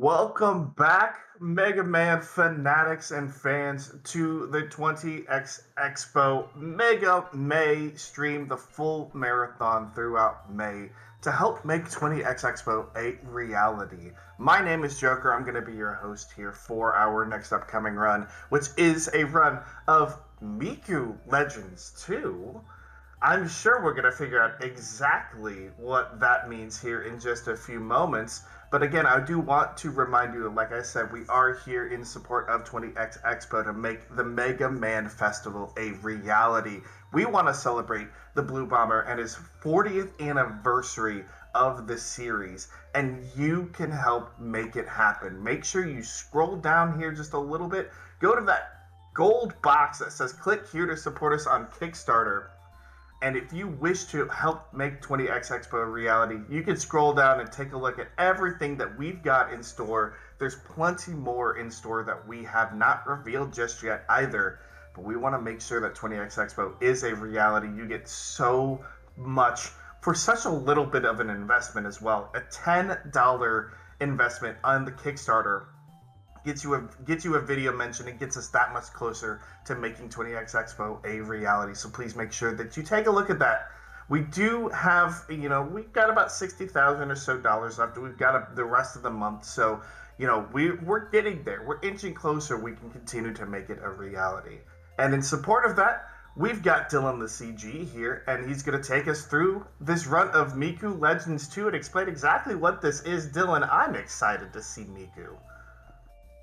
Welcome back, Mega Man fanatics and fans, to the 20X Expo Mega May stream, the full marathon throughout May to help make 20X Expo a reality. My name is Joker. I'm going to be your host here for our next upcoming run, which is a run of Miku Legends 2. I'm sure we're going to figure out exactly what that means here in just a few moments. But again, I do want to remind you, like I said, we are here in support of 20X Expo to make the Mega Man Festival a reality. We want to celebrate the Blue Bomber and his 40th anniversary of the series, and you can help make it happen. Make sure you scroll down here just a little bit, go to that gold box that says click here to support us on Kickstarter. And if you wish to help make 20X Expo a reality, you can scroll down and take a look at everything that we've got in store. There's plenty more in store that we have not revealed just yet either. But we want to make sure that 20X Expo is a reality. You get so much for such a little bit of an investment as well. A $10 investment on the Kickstarter gets you a video mention and gets us that much closer to making 20X Expo a reality. So please make sure that you take a look at that. We do have, we've got about 60,000 or so dollars left. We've got the rest of the month, so we're getting there. We're inching closer. We can continue to make it a reality. And in support of that, we've got DylanTheCG here, and he's going to take us through this run of Miku Legends 2 and explain exactly what this is. Dylan, I'm excited to see Miku.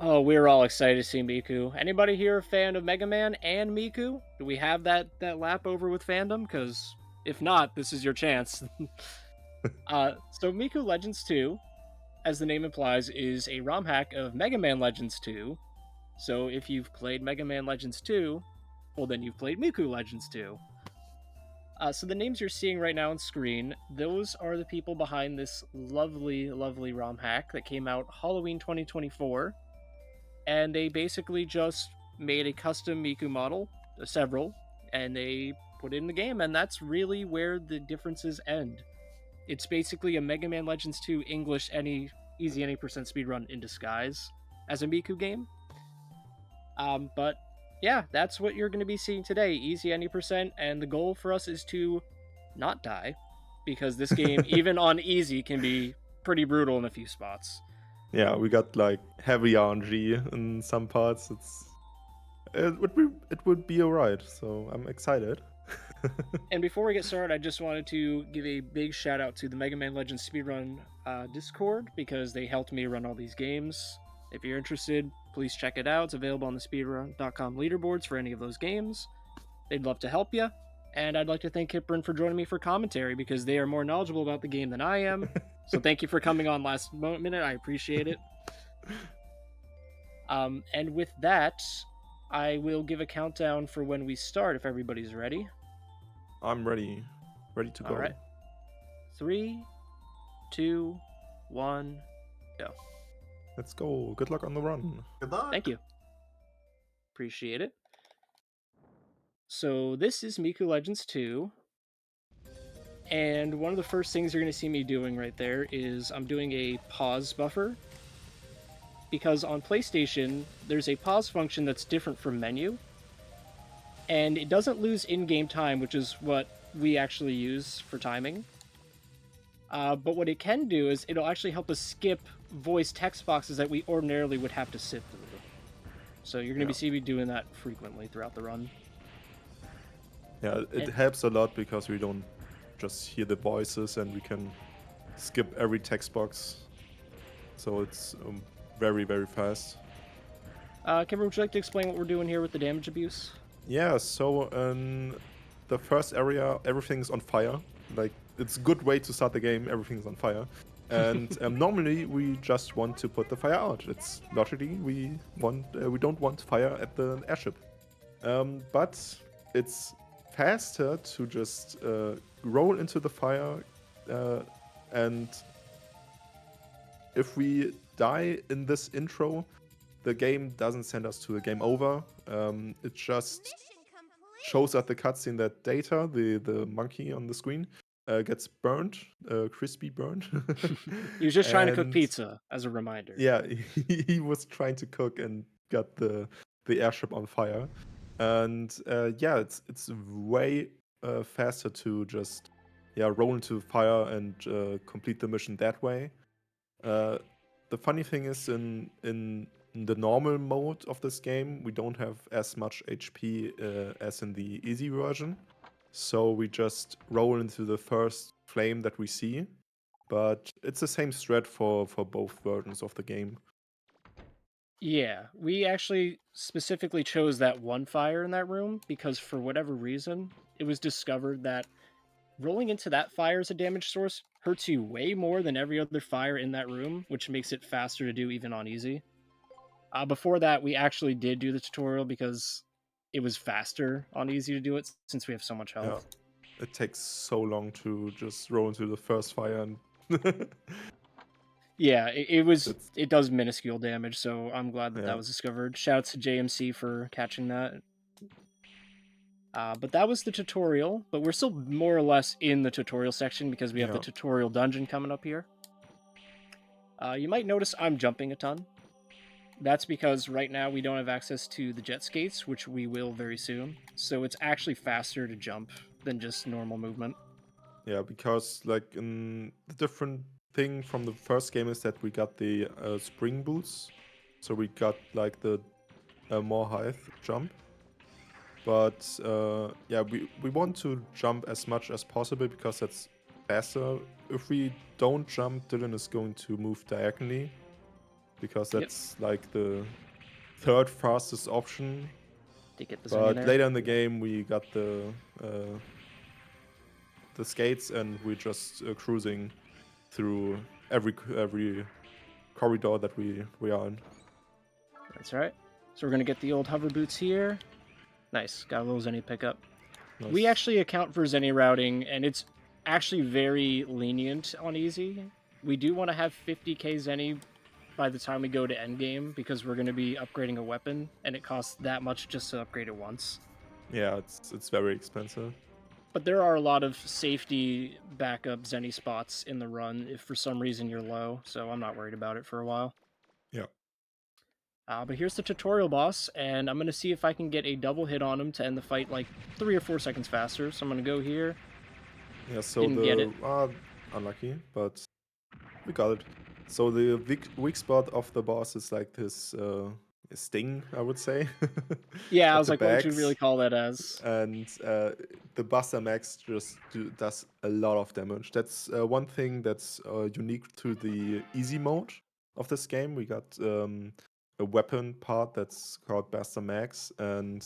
Oh, we're all excited to see Miku. Anybody here a fan of Mega Man and Miku? Do we have that lap over with fandom? Because if not, this is your chance. So Miku Legends 2, as the name implies, is a ROM hack of Mega Man Legends 2. So if you've played Mega Man Legends 2, well then you've played Miku Legends 2. So the names you're seeing right now on screen, those are the people behind this lovely, lovely ROM hack that came out Halloween 2024. And they basically just made a custom Miku model, several, and they put it in the game, and that's really where the differences end. It's basically a Mega Man Legends 2 English easy any percent speedrun in disguise as a Miku game. But yeah, that's what you're going to be seeing today, easy any percent, and the goal for us is to not die, because this game, even on easy, can be pretty brutal in a few spots. Yeah, we got like heavy RNG in some parts. It would be alright, so I'm excited. And before we get started, I just wanted to give a big shout out to the Mega Man Legends Speedrun Discord, because they helped me run all these games. If you're interested, please check it out. It's available on the speedrun.com leaderboards for any of those games. They'd love to help you. And I'd like to thank Kiprin for joining me for commentary, because they are more knowledgeable about the game than I am. So thank you for coming on last minute. I appreciate it. And with that, I will give a countdown for when we start, if everybody's ready. I'm ready. Ready to go. All right. 3, 2, 1, go. Let's go. Good luck on the run. Good luck. Thank you. Appreciate it. So this is Miku Legends 2. And one of the first things you're going to see me doing right there is I'm doing a pause buffer. Because on PlayStation, there's a pause function that's different from menu. And it doesn't lose in-game time, which is what we actually use for timing. But what it can do is it'll actually help us skip voice text boxes that we ordinarily would have to sit through. So you're going to be seeing me doing that frequently throughout the run. Yeah, it helps a lot because we don't just hear the voices and we can skip every text box. So it's very, very fast. Kimber, would you like to explain what we're doing here with the damage abuse? Yeah, so in the first area, everything's on fire. Like, it's a good way to start the game, everything's on fire. And normally we just want to put the fire out. It's logically we don't want fire at the airship. But it's faster to just roll into the fire, and if we die in this intro, the game doesn't send us to a game over. It just shows us the cutscene that Data, the monkey on the screen, gets burned, crispy burned. He was just trying to cook And pizza, as a reminder. yeah, he was trying to cook and got the airship on fire. And yeah, it's way faster to just roll into the fire and complete the mission that way. The funny thing is, in the normal mode of this game, we don't have as much HP as in the easy version. So we just roll into the first flame that we see. But it's the same strat for both versions of the game. Yeah, we actually specifically chose that one fire in that room because for whatever reason, it was discovered that rolling into that fire as a damage source hurts you way more than every other fire in that room, which makes it faster to do even on easy. Before that, we actually did do the tutorial because it was faster on easy to do it since we have so much Yeah, health. it takes so long to just roll into the first fire and Yeah, it's it does minuscule damage, so I'm glad that yeah. that was discovered. Shout out to JMC for catching that. But that was the tutorial, but we're still more or less in the tutorial section because we have the Yeah. tutorial dungeon coming up here. You might notice I'm jumping a ton. That's because right now we don't have access to the jet skates, which we will very soon. So it's actually faster to jump than just normal movement. Yeah, because like in the different thing from the first game is that we got the spring boots, so we got like the more height jump. But yeah, we want to jump as much as possible because that's faster. If we don't jump, Dylan is going to move diagonally because Yep. that's like the third fastest option. To get the zone in But there. later in the game, we got the skates and we're just cruising through every corridor that we are in. That's right. So we're gonna get the old hover boots here. Nice, got a little Zenny pickup. Nice. We actually account for Zenny routing, and it's actually very lenient on easy. We do want to have 50k Zenny by the time we go to endgame because we're going to be upgrading a weapon, and it costs that much just to upgrade it once. Yeah, it's very expensive. But there are a lot of safety backup Zenny spots in the run if for some reason you're low, so I'm not worried about it for a while. Yeah. But here's the tutorial boss, and I'm going to see if I can get a double hit on him to end the fight like 3 or 4 seconds faster. So I'm going to go here. Yeah, so Didn't get it. Unlucky, but we got it. So the weak spot of the boss is like this sting, I would say. Yeah, I at was the like, what would you really backs. call that as? And the Buster Max just does a lot of damage. That's one thing that's unique to the easy mode of this game. We got a weapon part that's called Buster Max, and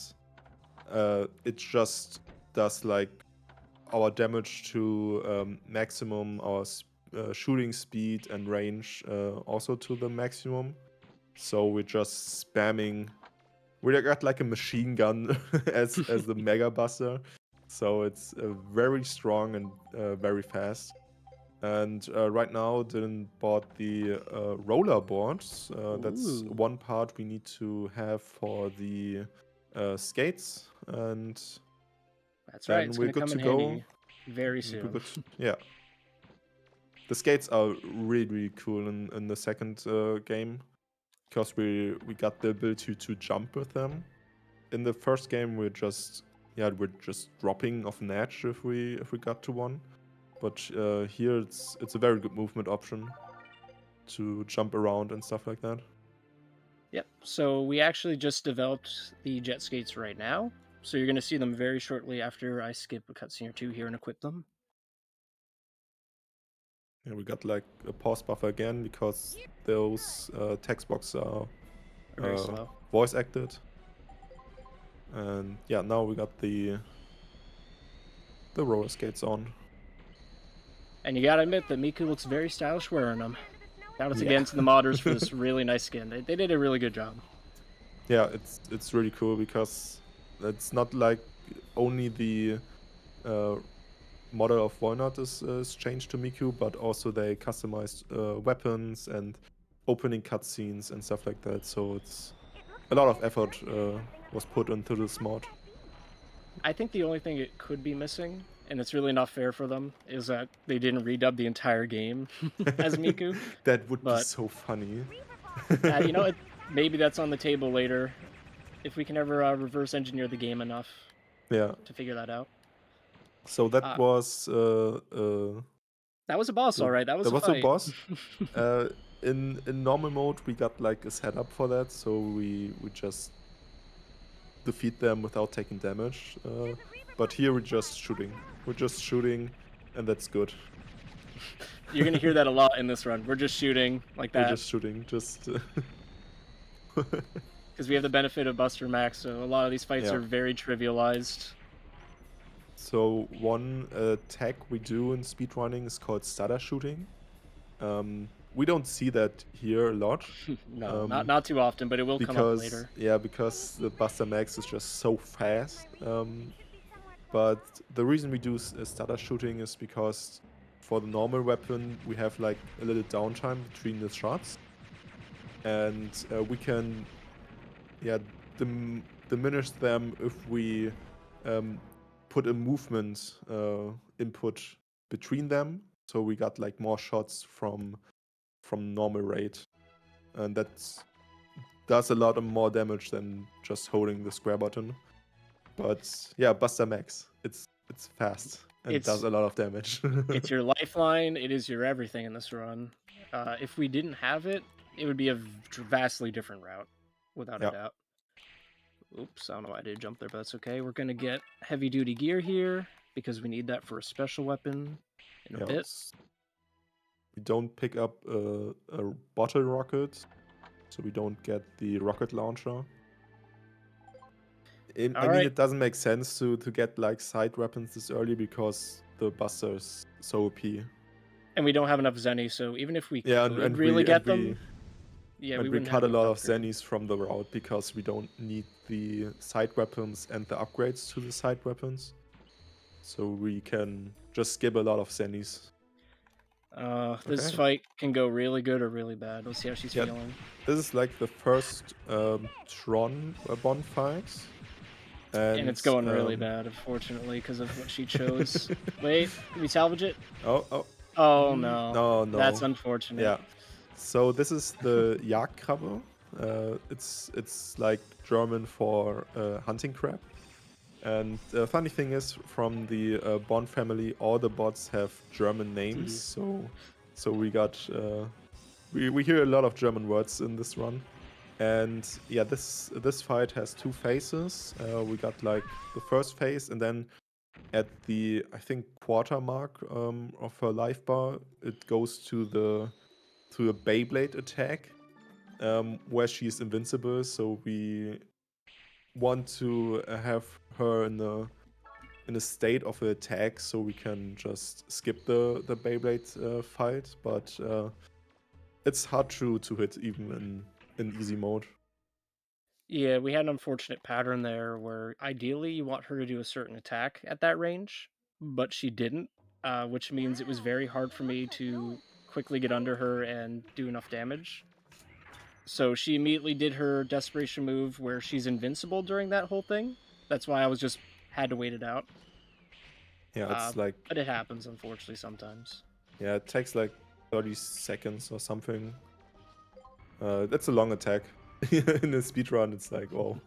it just does like our damage to maximum, our shooting speed and range also to the maximum. So we're just spamming. We got like a machine gun as the Mega Buster, so it's very strong and very fast. And right now, Dylan bought the roller boards. That's Ooh. one part we need to have for the skates, and That's right. then It's we're going to good come to in go. handy very We're soon. good. Yeah, the skates are really cool in the second game because we got the ability to jump with them. In the first game, we're just dropping off an edge if we got to one. But here it's a very good movement option to jump around and stuff like that. Yep. So we actually just developed the jet skates right now. So you're going to see them very shortly after I skip a cutscene or two here and equip them. Yeah, we got like a pause buffer again because those text boxes are Very slow. voice acted. And yeah, now we got the roller skates on. And you gotta admit that Miku looks very stylish wearing them. Shout out Yeah. again to the modders for this really nice skin. They did a really good job. Yeah, it's really cool because it's not like only the model of Volnutt is changed to Miku, but also they customized weapons and opening cutscenes and stuff like that. So it's a lot of effort was put into this mod. I think the only thing it could be missing and it's really not fair for them, is that they didn't redub the entire game as Miku. That would be But so funny. you know, maybe that's on the table later if we can ever reverse engineer the game enough Yeah. to figure that out. So that was That was a boss, all right. That was a fight. boss. In normal mode, we got like a setup for that, so we just defeat them without taking damage. But here we're just shooting. We're just shooting, and that's good. You're gonna hear that a lot in this run. We're just shooting like that. We're just shooting, just. Because we have the benefit of Buster Max, so a lot of these fights Yeah. are very trivialized. So one tag we do in speedrunning is called stutter shooting. We don't see that here a lot. No, not too often, but it will come up later. Yeah, because the Buster Max is just so fast. But the reason we do stutter shooting is because for the normal weapon we have like a little downtime between the shots, and we can diminish them if we put a movement input between them, so we got like more shots from normal rate, and that does a lot of more damage than just holding the square button. But yeah, Buster Max, it's fast and does a lot of damage. It's your lifeline. It is your everything in this run. If we didn't have it, it would be a vastly different route, without a doubt. Oops, I don't know why I did jump there, but that's okay. We're gonna get heavy duty gear here because we need that for a special weapon in a bit. We don't pick up a bottle rocket, so we don't get the rocket launcher. I mean, it doesn't make sense to get like side weapons this early because the Buster is so OP. And we don't have enough Zenny, so even if we could get them, we cut a lot of Zennies from the route because we don't need the side weapons and the upgrades to the side weapons. So we can just skip a lot of Zennies. This fight can go really good or really bad. Let's see how she's feeling. This is like the first Tron Bond fight. And it's going really bad, unfortunately, because of what she chose. Wait, can we salvage it? Oh no. No. That's unfortunate. Yeah. So this is the Jagdkrabbe. It's like German for hunting crab. And the funny thing is, from the Bond family, all the bots have German names. So we got we hear a lot of German words in this run. And yeah, this fight has two phases. We got like the first phase, and then at the, I think, quarter mark of her life bar, it goes to a Beyblade attack, where she's invincible. So we want to have her in a state of an attack, so we can just skip the Beyblade fight. But it's hard to hit even in easy mode. Yeah, we had an unfortunate pattern there where ideally you want her to do a certain attack at that range, but she didn't, which means it was very hard for me to quickly get under her and do enough damage. So she immediately did her desperation move where she's invincible during that whole thing. That's why I just had to wait it out. Yeah, it's but it happens, unfortunately, sometimes. Yeah, it takes like 30 seconds or something. That's a long attack. In a speedrun, it's like, oh.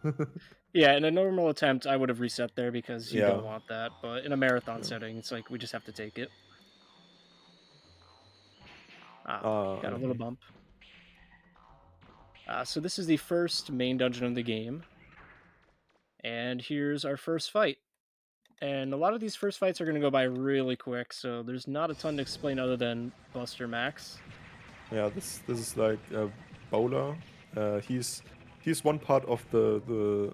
Yeah, in a normal attempt, I would have reset there because you don't want that. But in a marathon setting, it's like we just have to take it. Got a little bump. So this is the first main dungeon of the game. And here's our first fight. And a lot of these first fights are going to go by really quick, so there's not a ton to explain other than Buster Max. Yeah, this is like Bowler. He's one part of the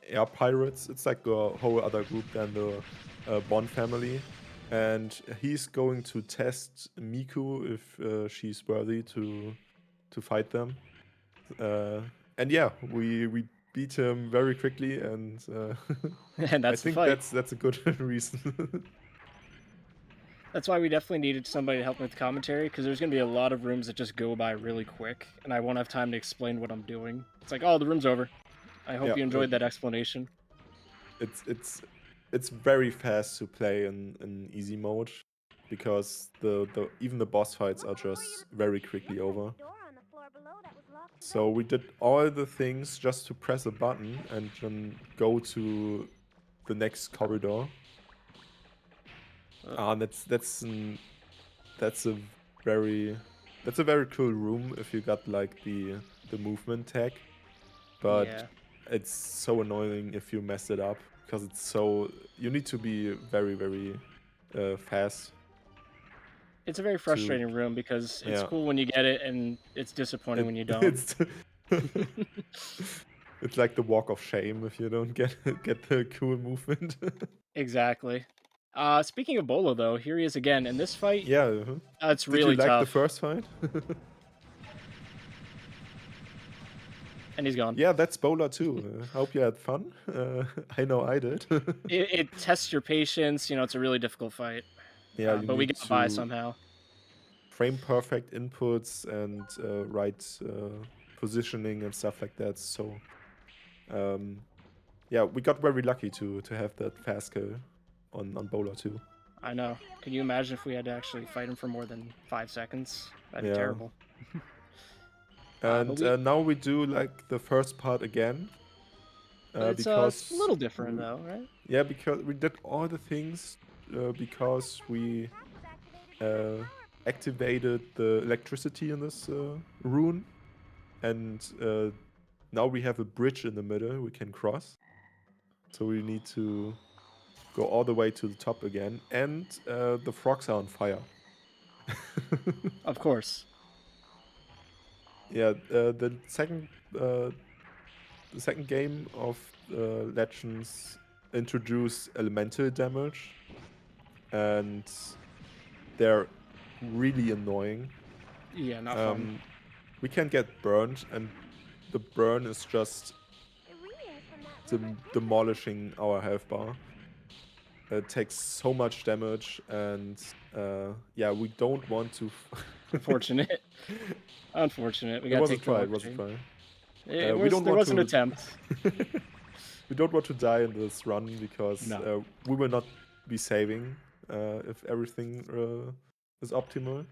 Air Pirates. It's like a whole other group than the Bond family, and he's going to test Miku if she's worthy to fight them. And yeah, we beat him very quickly, and and that's I think that's a good reason. That's why we definitely needed somebody to help me with commentary, because there's going to be a lot of rooms that just go by really quick, and I won't have time to explain what I'm doing. It's like, oh, the room's over. I hope you enjoyed that explanation. It's it's very fast to play in easy mode because even the boss fights are just very quickly over. So we did all the things just to press a button and then go to the next corridor. That's a very cool room if you got like the movement tag, but Yeah. it's so annoying if you mess it up because you need to be very fast. It's a very frustrating room because it's cool when you get it and it's disappointing when you don't. It's it's like the walk of shame if you don't get the cool movement. Exactly. Speaking of Bolo, though, here he is again. In this fight, Yeah. it's Did really you like tough. the first fight? And he's gone. Yeah, that's Bowler too. Hope you had fun. I know I did. It tests your patience. You know, it's a really difficult fight. Yeah, but we got by somehow. Frame perfect inputs and right positioning and stuff like that. So, yeah, we got very lucky to have that fast kill on Bowler too. I know. Can you imagine if we had to actually fight him for more than 5 seconds? That'd be terrible. And now we do like the first part again. It's because a little different though, right? Yeah, because we did all the things because we activated the electricity in this rune, and now we have a bridge in the middle we can cross. So we need to go all the way to the top again, and the frogs are on fire. Of course. Yeah, the second game of Legends introduced elemental damage, and they're really annoying. Yeah, not fun. We can get burned, and the burn is just demolishing our health bar. It takes so much damage, and yeah, we don't want to. Unfortunate. Unfortunate. We It gotta was a take try. the It was a luxury. try. There was an attempt. We don't want to die in this run because we will not be saving if everything is optimal.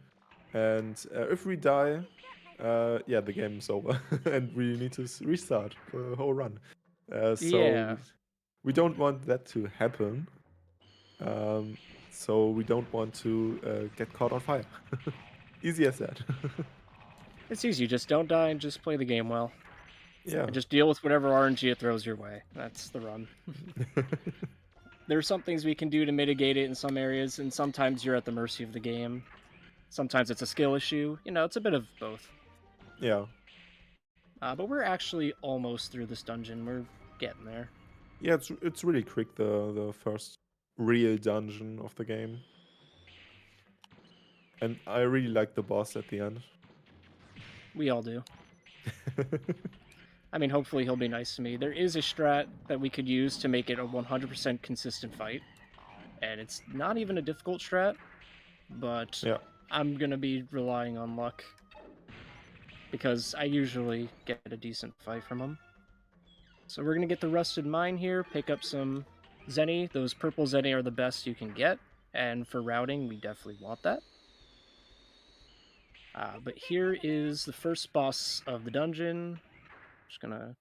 And if we die, yeah, the game is over, and we need to restart the whole run. So we don't want that to happen. So we don't want to get caught on fire. Easy as that. It's easy. Just don't die and just play the game well. Yeah. And just deal with whatever RNG it throws your way. That's the run. There are some things we can do to mitigate it in some areas, and sometimes you're at the mercy of the game. Sometimes it's a skill issue. You know, it's a bit of both. Yeah. But we're actually almost through this dungeon. We're getting there. Yeah, it's really quick, the first real dungeon of the game. And I really like the boss at the end. We all do. I mean, hopefully he'll be nice to me. There is a strat that we could use to make it a 100% consistent fight. And it's not even a difficult strat, but I'm going to be relying on luck. Because I usually get a decent fight from him. So we're going to get the Rusted Mine here, pick up some Zenny. Those purple Zenny are the best you can get. And for routing, we definitely want that. But here is the first boss of the dungeon. Just gonna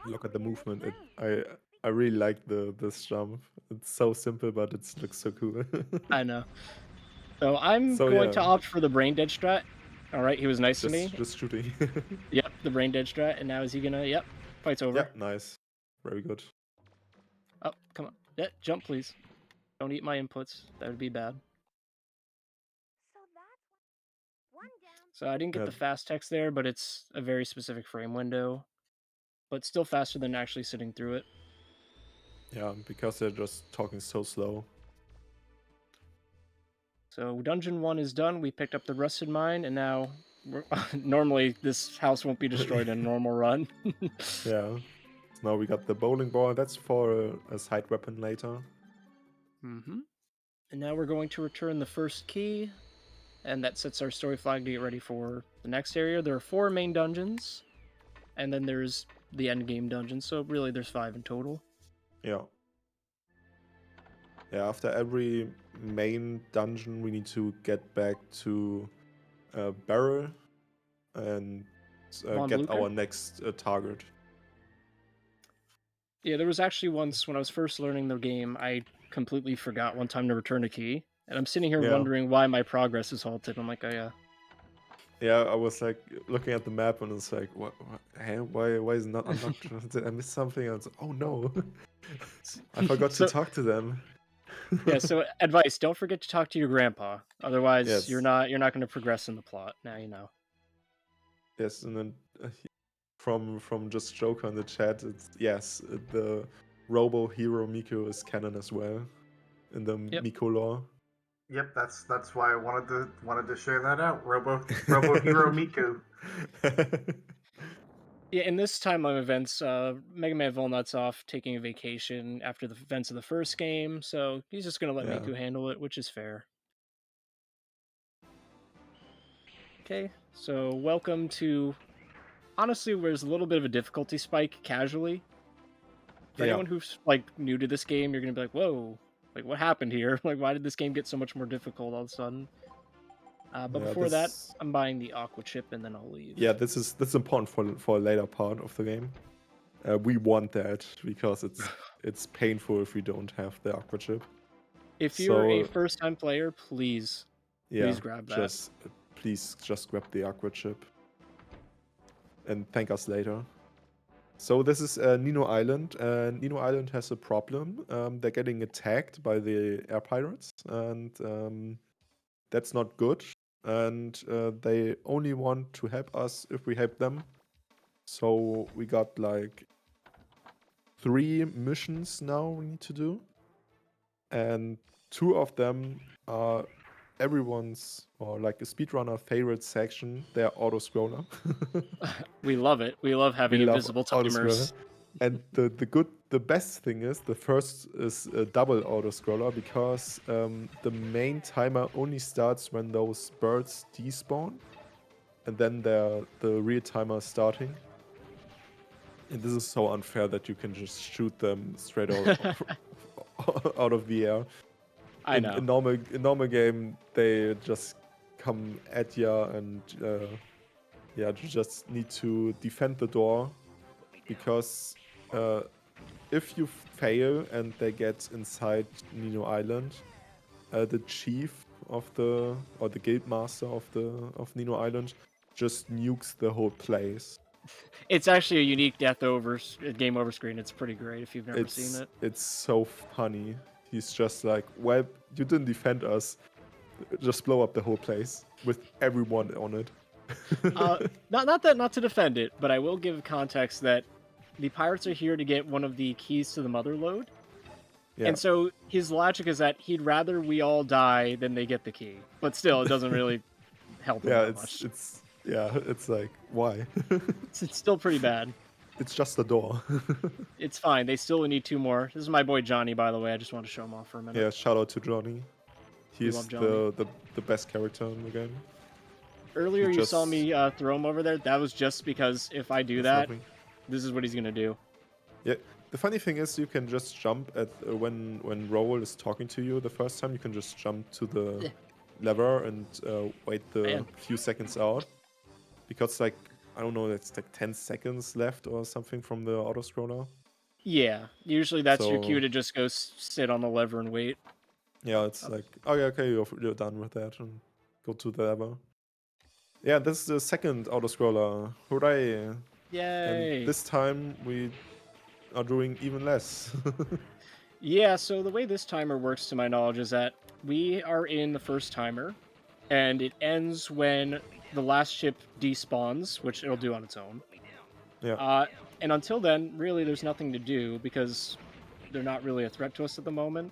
look at the movement. I really like this jump. It's so simple, but it looks so cool. I know. So I'm going to opt for the brain dead strat. All right, he was nice to me. Just shooting. Yep, the brain dead strat, and now is he gonna? Yep, fight's over. Yep, nice, very good. Oh, come on, yeah, jump please. Don't eat my inputs. That would be bad. So I didn't get the fast text there, but it's a very specific frame window. But still faster than actually sitting through it. Yeah, because they're just talking so slow. So Dungeon 1 is done. We picked up the Rusted Mine, and now normally this house won't be destroyed in a normal run. Yeah. So now we got the bowling ball. That's for a side weapon later. Mm-hmm. And now we're going to return the first key, and that sets our story flag to get ready for the next area. There are 4 main dungeons, and then there's the end game dungeon. So really, there's 5 in total. Yeah. Yeah, after every main dungeon, we need to get back to Barrel and Von get Blucher? our next target. Yeah, there was actually once when I was first learning the game, I completely forgot one time to return a key, and I'm sitting here Yeah. wondering why my progress is halted. I'm like, oh yeah. Yeah, I was like looking at the map and it's like, what hey, why is it not unlocked? Did I miss something? I was like, oh no, I forgot to So talk to them. yeah, so advice: don't forget to talk to your grandpa. Otherwise, you're Yes, not going to progress in the plot. Now you know. yes, and then from just Joker in the chat, it's yes, the Robo Hero Miku is canon as well in the Yep. Miku lore. Yep, that's why I wanted to share that out. Robo Hero Miku. Yeah, in this time of events, Mega Man Volnutt's off taking a vacation after the events of the first game, so he's just gonna let Yeah. Miku handle it, which is fair. Okay, so welcome to honestly, there's a little bit of a difficulty spike casually. For Yeah. anyone who's like new to this game, you're gonna be like, "Whoa, like what happened here? Like why did this game get so much more difficult all of a sudden?" But Yeah, before that, I'm buying the Aqua Chip and then I'll leave. yeah, this is important for a later part of the game. We want that because it's painful if we don't have the aqua chip. If you're a So first-time player, please yeah, grab that. just please just grab the aqua chip and thank us later. So this is Nino Island, and Nino Island has a problem. They're getting attacked by the air pirates, and that's not good. And they only want to help us if we help them. So we got like 3 missions now we need to do, and 2 of them are everyone's or like a speedrunner favorite section. They're auto scroller. We love it. We love having We love invisible auto scroller. timers. And the best thing is the first is a double auto scroller because the main timer only starts when those birds despawn, and then the real timer is starting. And this is so unfair that you can just shoot them straight out of the air. I know. In normal game, they just come at ya and yeah, you just need to defend the door because if you fail and they get inside Nino Island, the chief of the guild master of Nino Island just nukes the whole place. It's actually a unique game over screen. It's pretty great if you've never seen it. It's so funny. He's just like, well, you didn't defend us. Just blow up the whole place with everyone on it. Not to defend it, but I will give context that the pirates are here to get one of the keys to the mother lode. Yeah. And so his logic is that he'd rather we all die than they get the key. But still, it doesn't really help him that much. It's like, why? It's still pretty bad. It's just a door. It's fine. They still need 2 more. This is my boy Johnny, by the way. I just want to show him off for a minute. Yeah, shout out to Johnny. He's love Johnny. the best character in the game. Earlier, you saw me throw him over there. That was just because if I do that, this is what he's gonna do. Yeah. The funny thing is, you can just jump at when Roll is talking to you the first time. You can just jump to the lever and wait the few seconds out, because like I don't know, it's like 10 seconds left or something from the auto scroller. Yeah, usually that's your cue to just go sit on the lever and wait. Yeah, it's like, oh yeah, okay, you're done with that, and go to the lever. Yeah, this is the second auto scroller. Hooray! Yay! And this time we are doing even less. Yeah, so the way this timer works, to my knowledge, is that we are in the first timer, and it ends when the last ship despawns, which it'll do on its own. Yeah. And until then, really, there's nothing to do because they're not really a threat to us at the moment.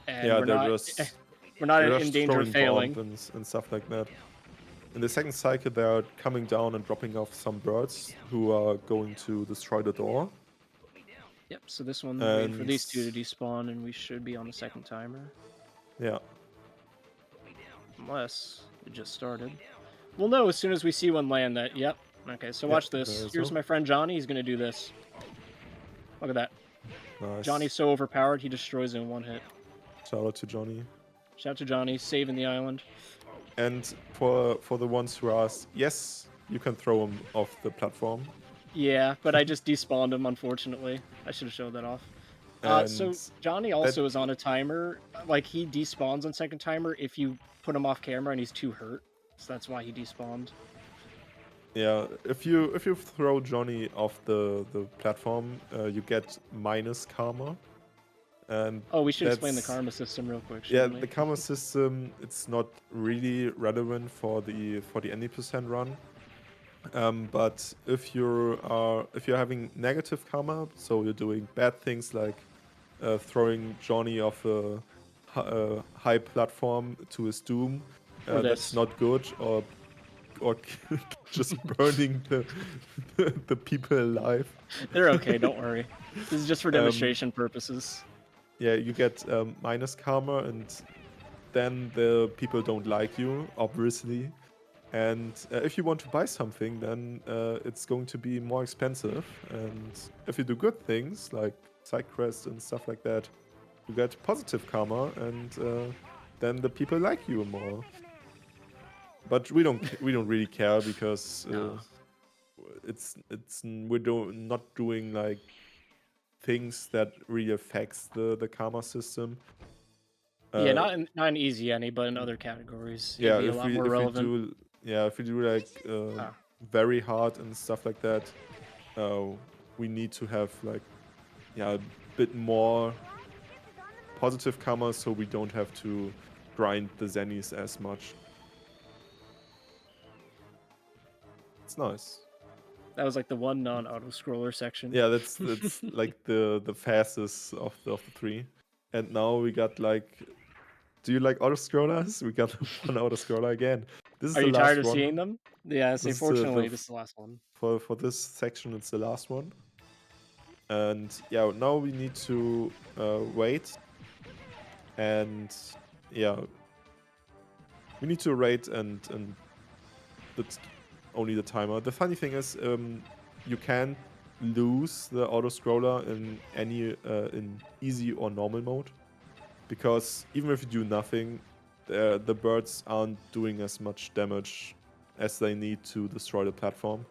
And yeah, we're not in danger of failing and stuff like that. In the second cycle, they're coming down and dropping off some birds who are going to destroy the door. Yep, so this one, wait for these 2 to despawn, and we should be on the second timer. Yeah. Unless it just started. We'll know as soon as we see one land that, yep. Okay, so watch this. Here's my friend Johnny. He's going to do this. Look at that. Nice. Johnny's so overpowered, he destroys it in 1 hit. Shout out to Johnny. Shout out to Johnny, saving the island. And for the ones who asked, yes, you can throw him off the platform. Yeah, but I just despawned him, unfortunately. I should have showed that off. So And Johnny also is on a timer. Like, he despawns on second timer if you put him off camera and he's too hurt. So that's why he despawned. yeah, if you throw Johnny off the platform, you get minus karma. And Oh, we should explain the that's- karma system real quick. Yeah, shouldn't we? the karma system, it's not really relevant for the any percent run. But if you're having negative karma, so you're doing bad things like throwing Johnny off a high platform to his doom, Or that's this. not good, or just burning the people alive. They're okay, don't worry. This is just for demonstration purposes. Yeah, you get minus karma, and then the people don't like you, obviously. And if you want to buy something, then it's going to be more expensive. And if you do good things, like side quests and stuff like that, you get positive karma, and then the people like you more. But we don't really care, because No. we're not doing like things that really affects the karma system. Yeah, not in easy any, but in other categories. Yeah, It'd be a lot more relevant. if we do like very hard and stuff like that, we need to have like a bit more positive karma, so we don't have to grind the zennies as much. It's nice. That was like the one non-auto scroller section. Yeah, that's like the fastest of the three. And now we got like, do you like auto scrollers? We got one auto scroller again. This is Are the you last tired of one. seeing them? Yeah, see, This is fortunately, this is the last one. For this section, it's the last one. And yeah, now we need to wait. And yeah, we need to wait, and that's only the timer. The funny thing is, you can't lose the auto scroller in any in easy or normal mode, because even if you do nothing, the birds aren't doing as much damage as they need to destroy the platform.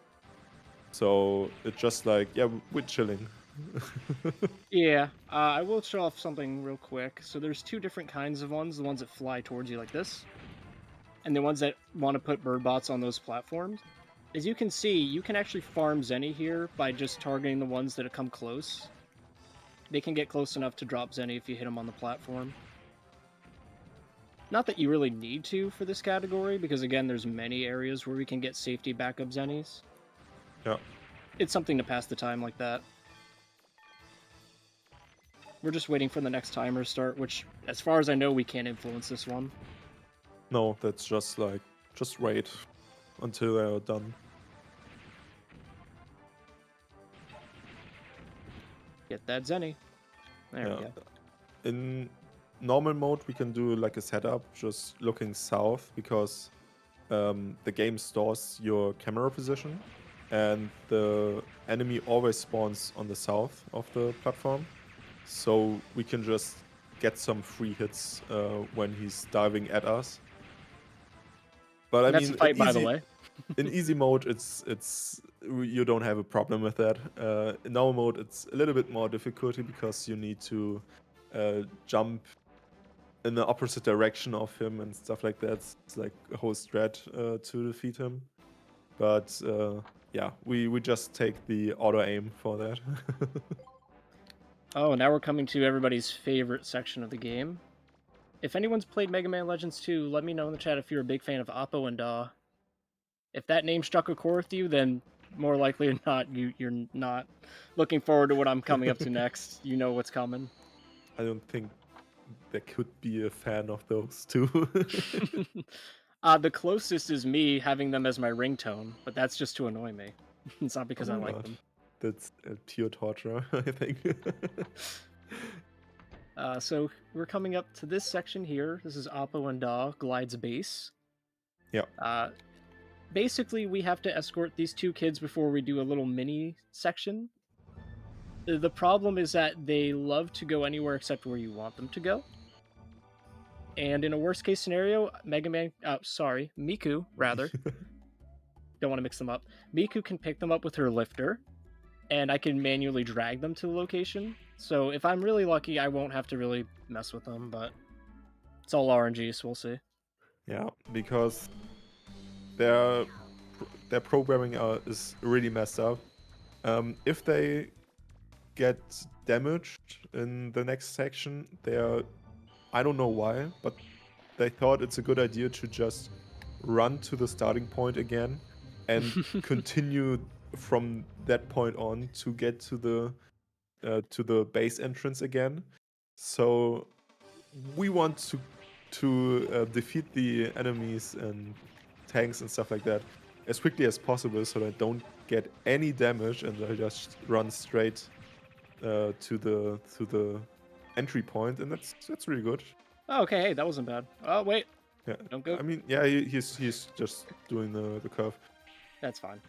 So it's just like, yeah, we're chilling. Yeah, I will show off something real quick. So there's two different kinds of ones. The ones that fly towards you like this, and the ones that want to put bird bots on those platforms. As you can see, you can actually farm Zenny here by just targeting the ones that come close. They can get close enough to drop Zenny if you hit them on the platform. Not that you really need to for this category, because again, there's many areas where we can get safety backup Zennies. Yeah. It's something to pass the time like that. We're just waiting for the next timer start, which, as far as I know, we can't influence this one. No, that's just like, just wait until they're done. Get that Zenny. There we go. In normal mode, we can do like a setup, just looking south, because the game stores your camera position, and the enemy always spawns on the south of the platform. So we can just get some free hits when he's diving at us. But That's a fight, by the way. In easy mode, it's you don't have a problem with that. In normal mode, it's a little bit more difficulty, because you need to jump in the opposite direction of him and stuff like that. It's like a whole strat to defeat him. But yeah, we just take the auto aim for that. Oh, now we're coming to everybody's favorite section of the game. If anyone's played Mega Man Legends 2, let me know in the chat if you're a big fan of Oppo and Da. If that name struck a chord with you, then more likely than not, you're not looking forward to what I'm coming up to next. You know what's coming. I don't think there could be a fan of those two. The closest is me having them as my ringtone, but that's just to annoy me. It's not because I like them. That's pure torture, I think. So we're coming up to this section here. This is Oppo and Da Glide's base. Yeah. Basically, we have to escort these two kids before we do a little mini section. The problem is that they love to go anywhere except where you want them to go. And in a worst case scenario, Miku, rather, don't want to mix them up. Miku can pick them up with her lifter, and I can manually drag them to the location. So if I'm really lucky, I won't have to really mess with them, but it's all RNG, so we'll see. Yeah, because their programming is really messed up. If they get damaged in the next section, I don't know why, but they thought it's a good idea to just run to the starting point again and continue from that point on to get to the base entrance again. So we want to defeat the enemies and tanks and stuff like that as quickly as possible, so they don't get any damage and they just run straight to the entry point, and that's really good. Oh, okay, hey, that wasn't bad. Oh, wait. Yeah, Don't go. I mean, yeah, he's just doing the curve. That's fine.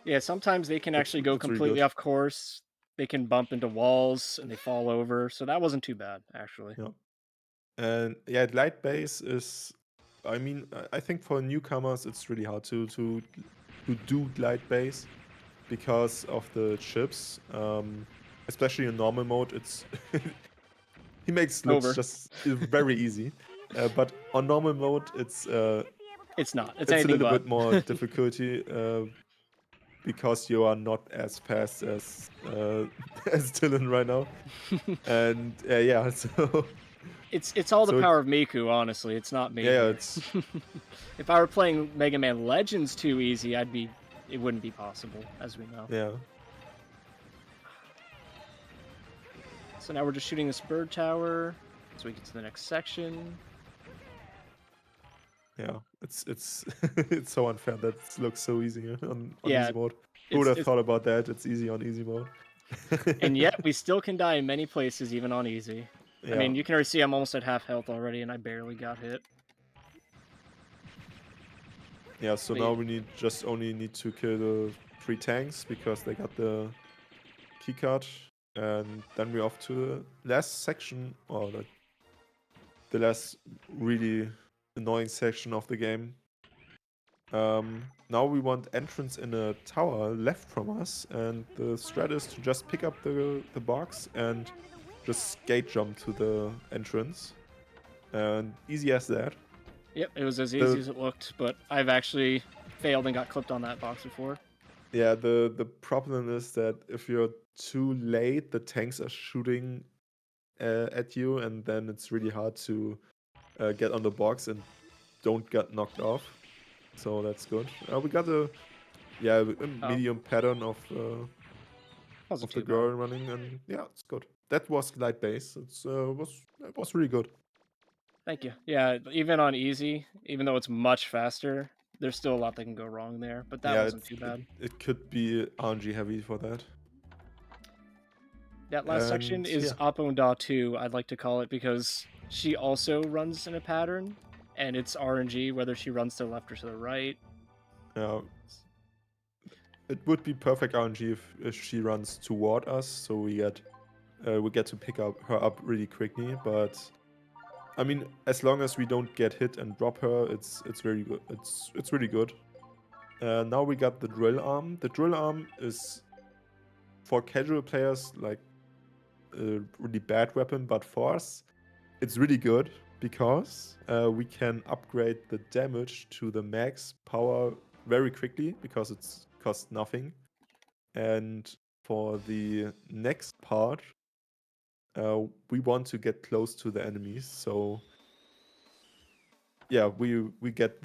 Yeah, sometimes they can actually go That's really completely good. off course. They can bump into walls and they fall over, so that wasn't too bad, actually. Yeah, and yeah, light base is. I mean, I think for newcomers it's really hard to do light base because of the chips. Especially in normal mode, it's he makes looks Over. just very easy, but on normal mode it's not. It's a anything little but. bit more difficulty because you are not as fast as as Dylan right now, and yeah, so It's all the So it- power of Miku, honestly. It's not me. yeah, here. it's If I were playing Mega Man Legends too easy, it wouldn't be possible, as we know. yeah. So now we're just shooting this bird tower, so we get to the next section. Yeah, it's it's so unfair that it looks so easy on Yeah, easy mode. Who would have it's- thought about that? It's easy on easy mode. And yet we still can die in many places, even on easy. yeah. I mean, you can already see I'm almost at half health already, and I barely got hit. Yeah, so But now yeah. we only need to kill the 3 tanks because they got the keycard, and then we're off to the last section, or the last really annoying section of the game. Now we want entrance in a tower left from us, and the strat is to just pick up the box and just skate jump to the entrance. And easy as that. Yep, it was as easy as it looked, but I've actually failed and got clipped on that box before. Yeah, the problem is that if you're too late, the tanks are shooting at you, and then it's really hard to get on the box and don't get knocked off. So that's good. We got a medium pattern of Wasn't the too girl bad. running, and yeah, it's good. That was light base. It was really good. Thank you. Yeah, even on easy, even though it's much faster, there's still a lot that can go wrong there, but that wasn't too bad. It could be RNG heavy for that. That last section And, is yeah. Aponda 2, I'd like to call it, because she also runs in a pattern, and it's RNG whether she runs to the left or to the right. It would be perfect RNG if she runs toward us, so we get to pick her up really quickly. But I mean, as long as we don't get hit and drop her, it's very good. It's really good. Now we got the drill arm. The drill arm is for casual players like a really bad weapon, but for us, it's really good because we can upgrade the damage to the max power very quickly because it's costs nothing. And for the next part, we want to get close to the enemies, so yeah, we take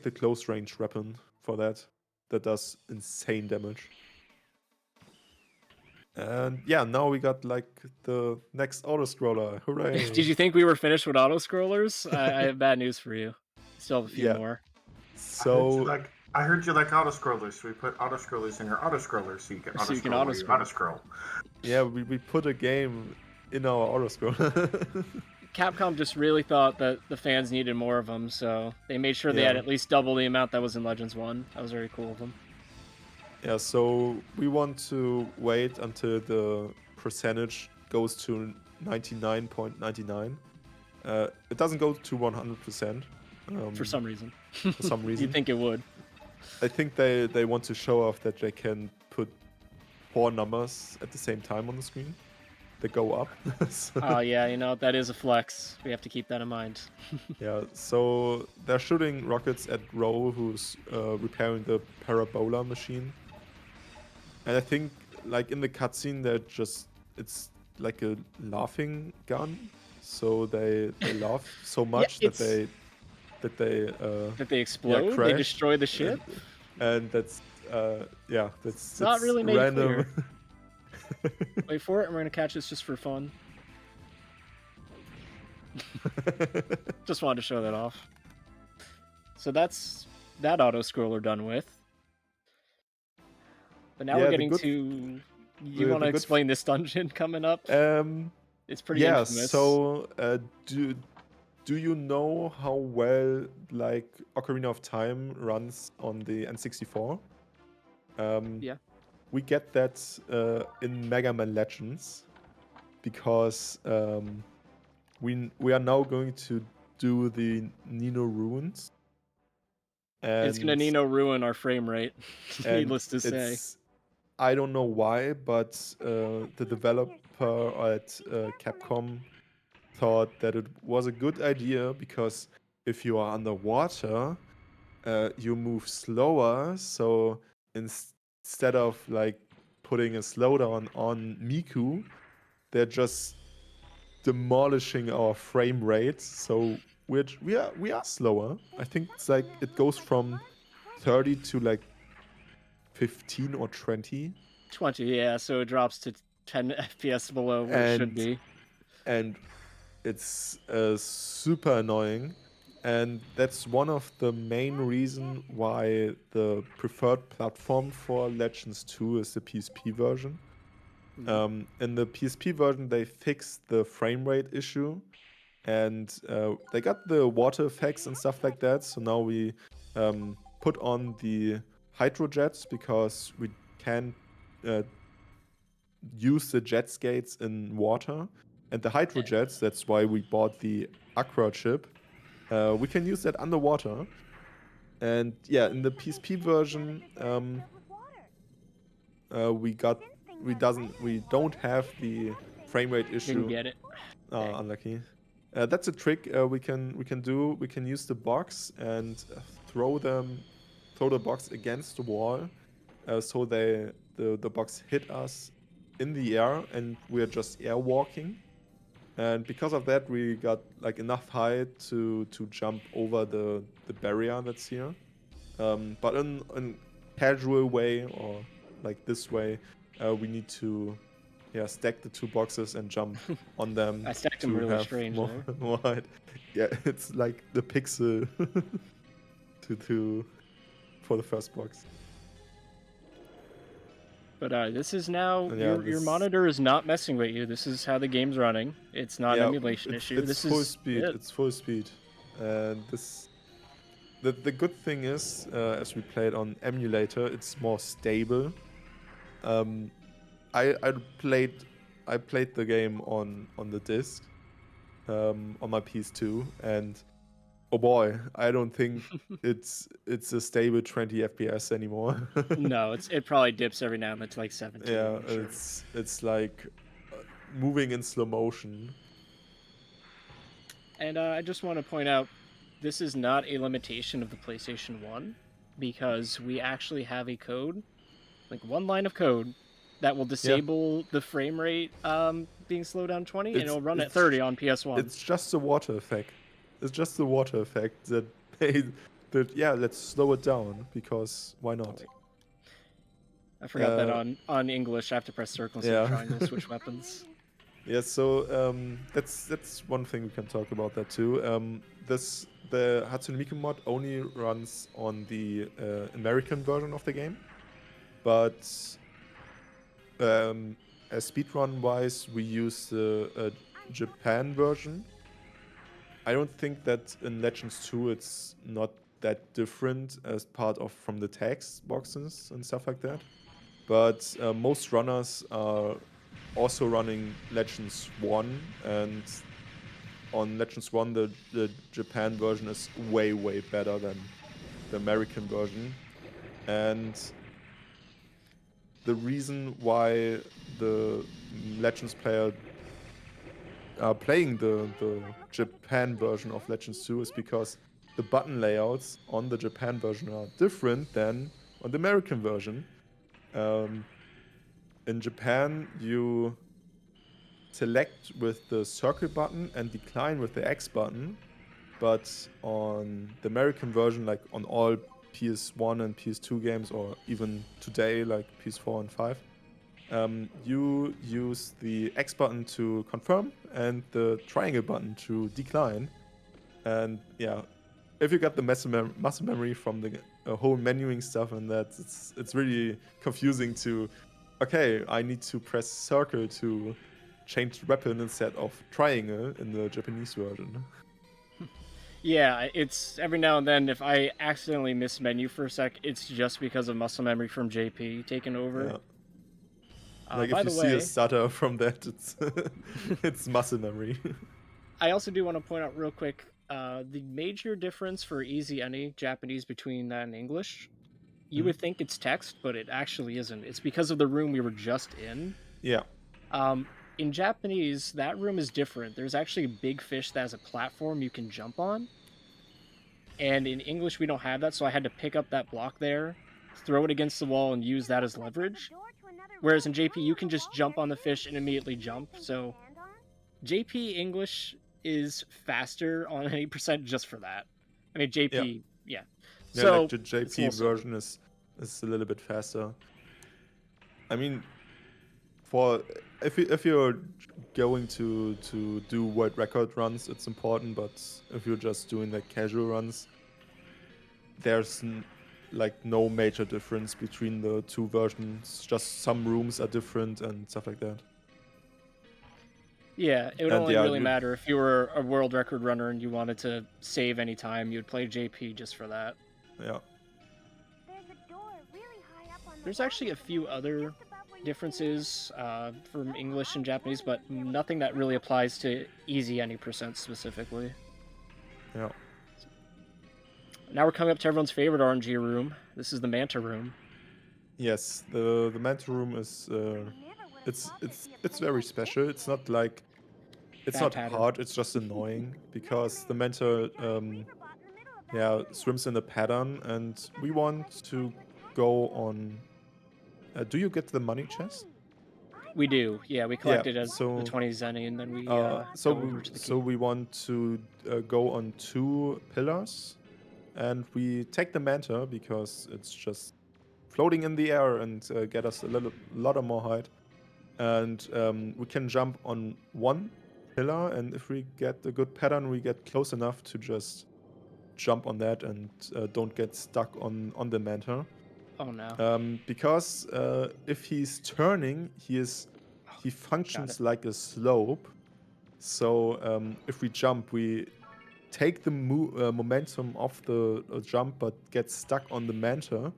the close range weapon for that. That does insane damage. And yeah, now we got like the next auto scroller. Hooray! Did you think we were finished with auto scrollers? I have bad news for you. Still have a few Yeah. more. So I heard you like auto scrollers, so we put auto scrollers in your auto scroller so you can auto scroll. Yeah, we put a game in our auto scroller. Capcom just really thought that the fans needed more of them, so they made sure they had at least double the amount that was in Legends 1. That was very cool of them. Yeah, so we want to wait until the percentage goes to 99.99, It doesn't go to 100%. For some reason. For some reason. You'd think it would. I think they want to show off that they can put 4 numbers at the same time on the screen. They go up. Oh yeah, you know, that is a flex. We have to keep that in mind. Yeah, so they're shooting rockets at Ro, who's repairing the parabola machine. And I think, like in the cutscene, it's like a laughing gun. So they laugh so much Yeah, that they explode, they crash. destroy the ship. And that's It's not really made random. clear. Wait for it, and we're gonna catch this just for fun. Just wanted to show that off. So that's that auto scroller done with. But now we're getting to. You want to explain this dungeon coming up? It's pretty infamous. So do you know how well like Ocarina of Time runs on the N64? Yeah. We get that in Mega Man Legends because we are now going to do the Nino runes. And it's gonna Nino ruin our frame rate. Needless to say. I don't know why, but the developer at Capcom thought that it was a good idea because if you are underwater, you move slower. So instead of like putting a slowdown on Miku, they're just demolishing our frame rate. So we are slower. I think it's like it goes from 30 to like 15 or 20. 20, yeah. So it drops to 10 FPS below where it should be. And it's super annoying. And that's one of the main reasons why the preferred platform for Legends 2 is the PSP version. In the PSP version, they fixed the frame rate issue, and they got the water effects and stuff like that. So now we put on the hydro jets because we can use the jet skates in water. And the hydro jets, that's why we bought the Aqua chip. We can use that underwater. And yeah, in the PSP version, we don't have the frame rate issue. Didn't get it. Unlucky. That's a trick we can do. We can use the box and throw the box against the wall, so the box hit us in the air, and we're just airwalking. And because of that, we got like enough height to jump over the barrier that's here. But in casual way or like this way, we need to stack the 2 boxes and jump on them. I stacked them really strange. More height. Yeah, it's like the pixel for the first box. But this is now your monitor is not messing with you. This is how the game's running. It's not an emulation issue. It's full speed. It's full speed. And the good thing is, as we played on emulator, it's more stable. I played the game on the disc, on my PS2, and oh boy, I don't think it's a stable 20 FPS anymore. No, it probably dips every now and then to like 17. Yeah, sure. it's like moving in slow motion. And I just want to point out, this is not a limitation of the PlayStation 1, because we actually have a code, like one line of code, that will disable the frame rate being slowed down 20, and it'll run at 30 on PS1. It's just the water effect. It's just the water effect that let's slow it down, because why not? I forgot that on English I have to press circle instead of triangle to switch weapons. Yeah, so that's one thing we can talk about that too. The Hatsune Miku mod only runs on the American version of the game, but speedrun wise we use the Japan version. I don't think that in Legends 2 it's not that different as part of from the text boxes and stuff like that. But most runners are also running Legends 1, and on Legends 1, the Japan version is way, way better than the American version. And the reason why the Legends player are playing the Japan version of Legends 2 is because the button layouts on the Japan version are different than on the American version. In Japan, you select with the circle button and decline with the X button, but on the American version, like on all PS1 and PS2 games, or even today, like PS4 and 5, you use the X button to confirm and the triangle button to decline. And yeah, if you got the muscle memory from the whole menuing stuff and that, it's really confusing to, okay, I need to press circle to change the weapon instead of triangle in the Japanese version. Yeah, it's every now and then if I accidentally miss menu for a sec, it's just because of muscle memory from JP taking over. Yeah. Like By if you the see a way, stutter from that, it's it's muscle memory. I also do want to point out real quick the major difference for Easy Any Japanese between that and English. You would think it's text, but it actually isn't. It's because of the room we were just in. Yeah. In Japanese, that room is different. There's actually a big fish that has a platform you can jump on. And in English, we don't have that, so I had to pick up that block there, throw it against the wall, and use that as leverage. Whereas in JP, you can just jump on the fish and immediately jump. So JP English is faster on 80% just for that. I mean, JP, yeah. Yeah, So like the JP version is a little bit faster. I mean, for if you're going to do world record runs, it's important. But if you're just doing like casual runs, there's like no major difference between the two versions. Just some rooms are different and stuff like that. Yeah, it would only really matter if you were a world record runner and you wanted to save any time. You'd play JP just for that. Yeah. There's actually a few other differences from English and Japanese, but nothing that really applies to Easy Any % specifically. Yeah. Now we're coming up to everyone's favorite RNG room. This is the Manta room. Yes, the Manta room is it's very special. It's not like not hard. It's just annoying because the Manta swims in a pattern, and we want to go on. Do you get the money chest? We do. Yeah, we collect it as the 20 zenny, and then we go over to the key. So we want to go on 2 pillars, and we take the Manta because it's just floating in the air and get us a lot of more height. And we can jump on 1 pillar, and if we get a good pattern, we get close enough to just jump on that and don't get stuck on the Manta. Oh no. Because if he's turning, he functions like a slope. So if we jump, we take the momentum of the jump, but get stuck on the Manta,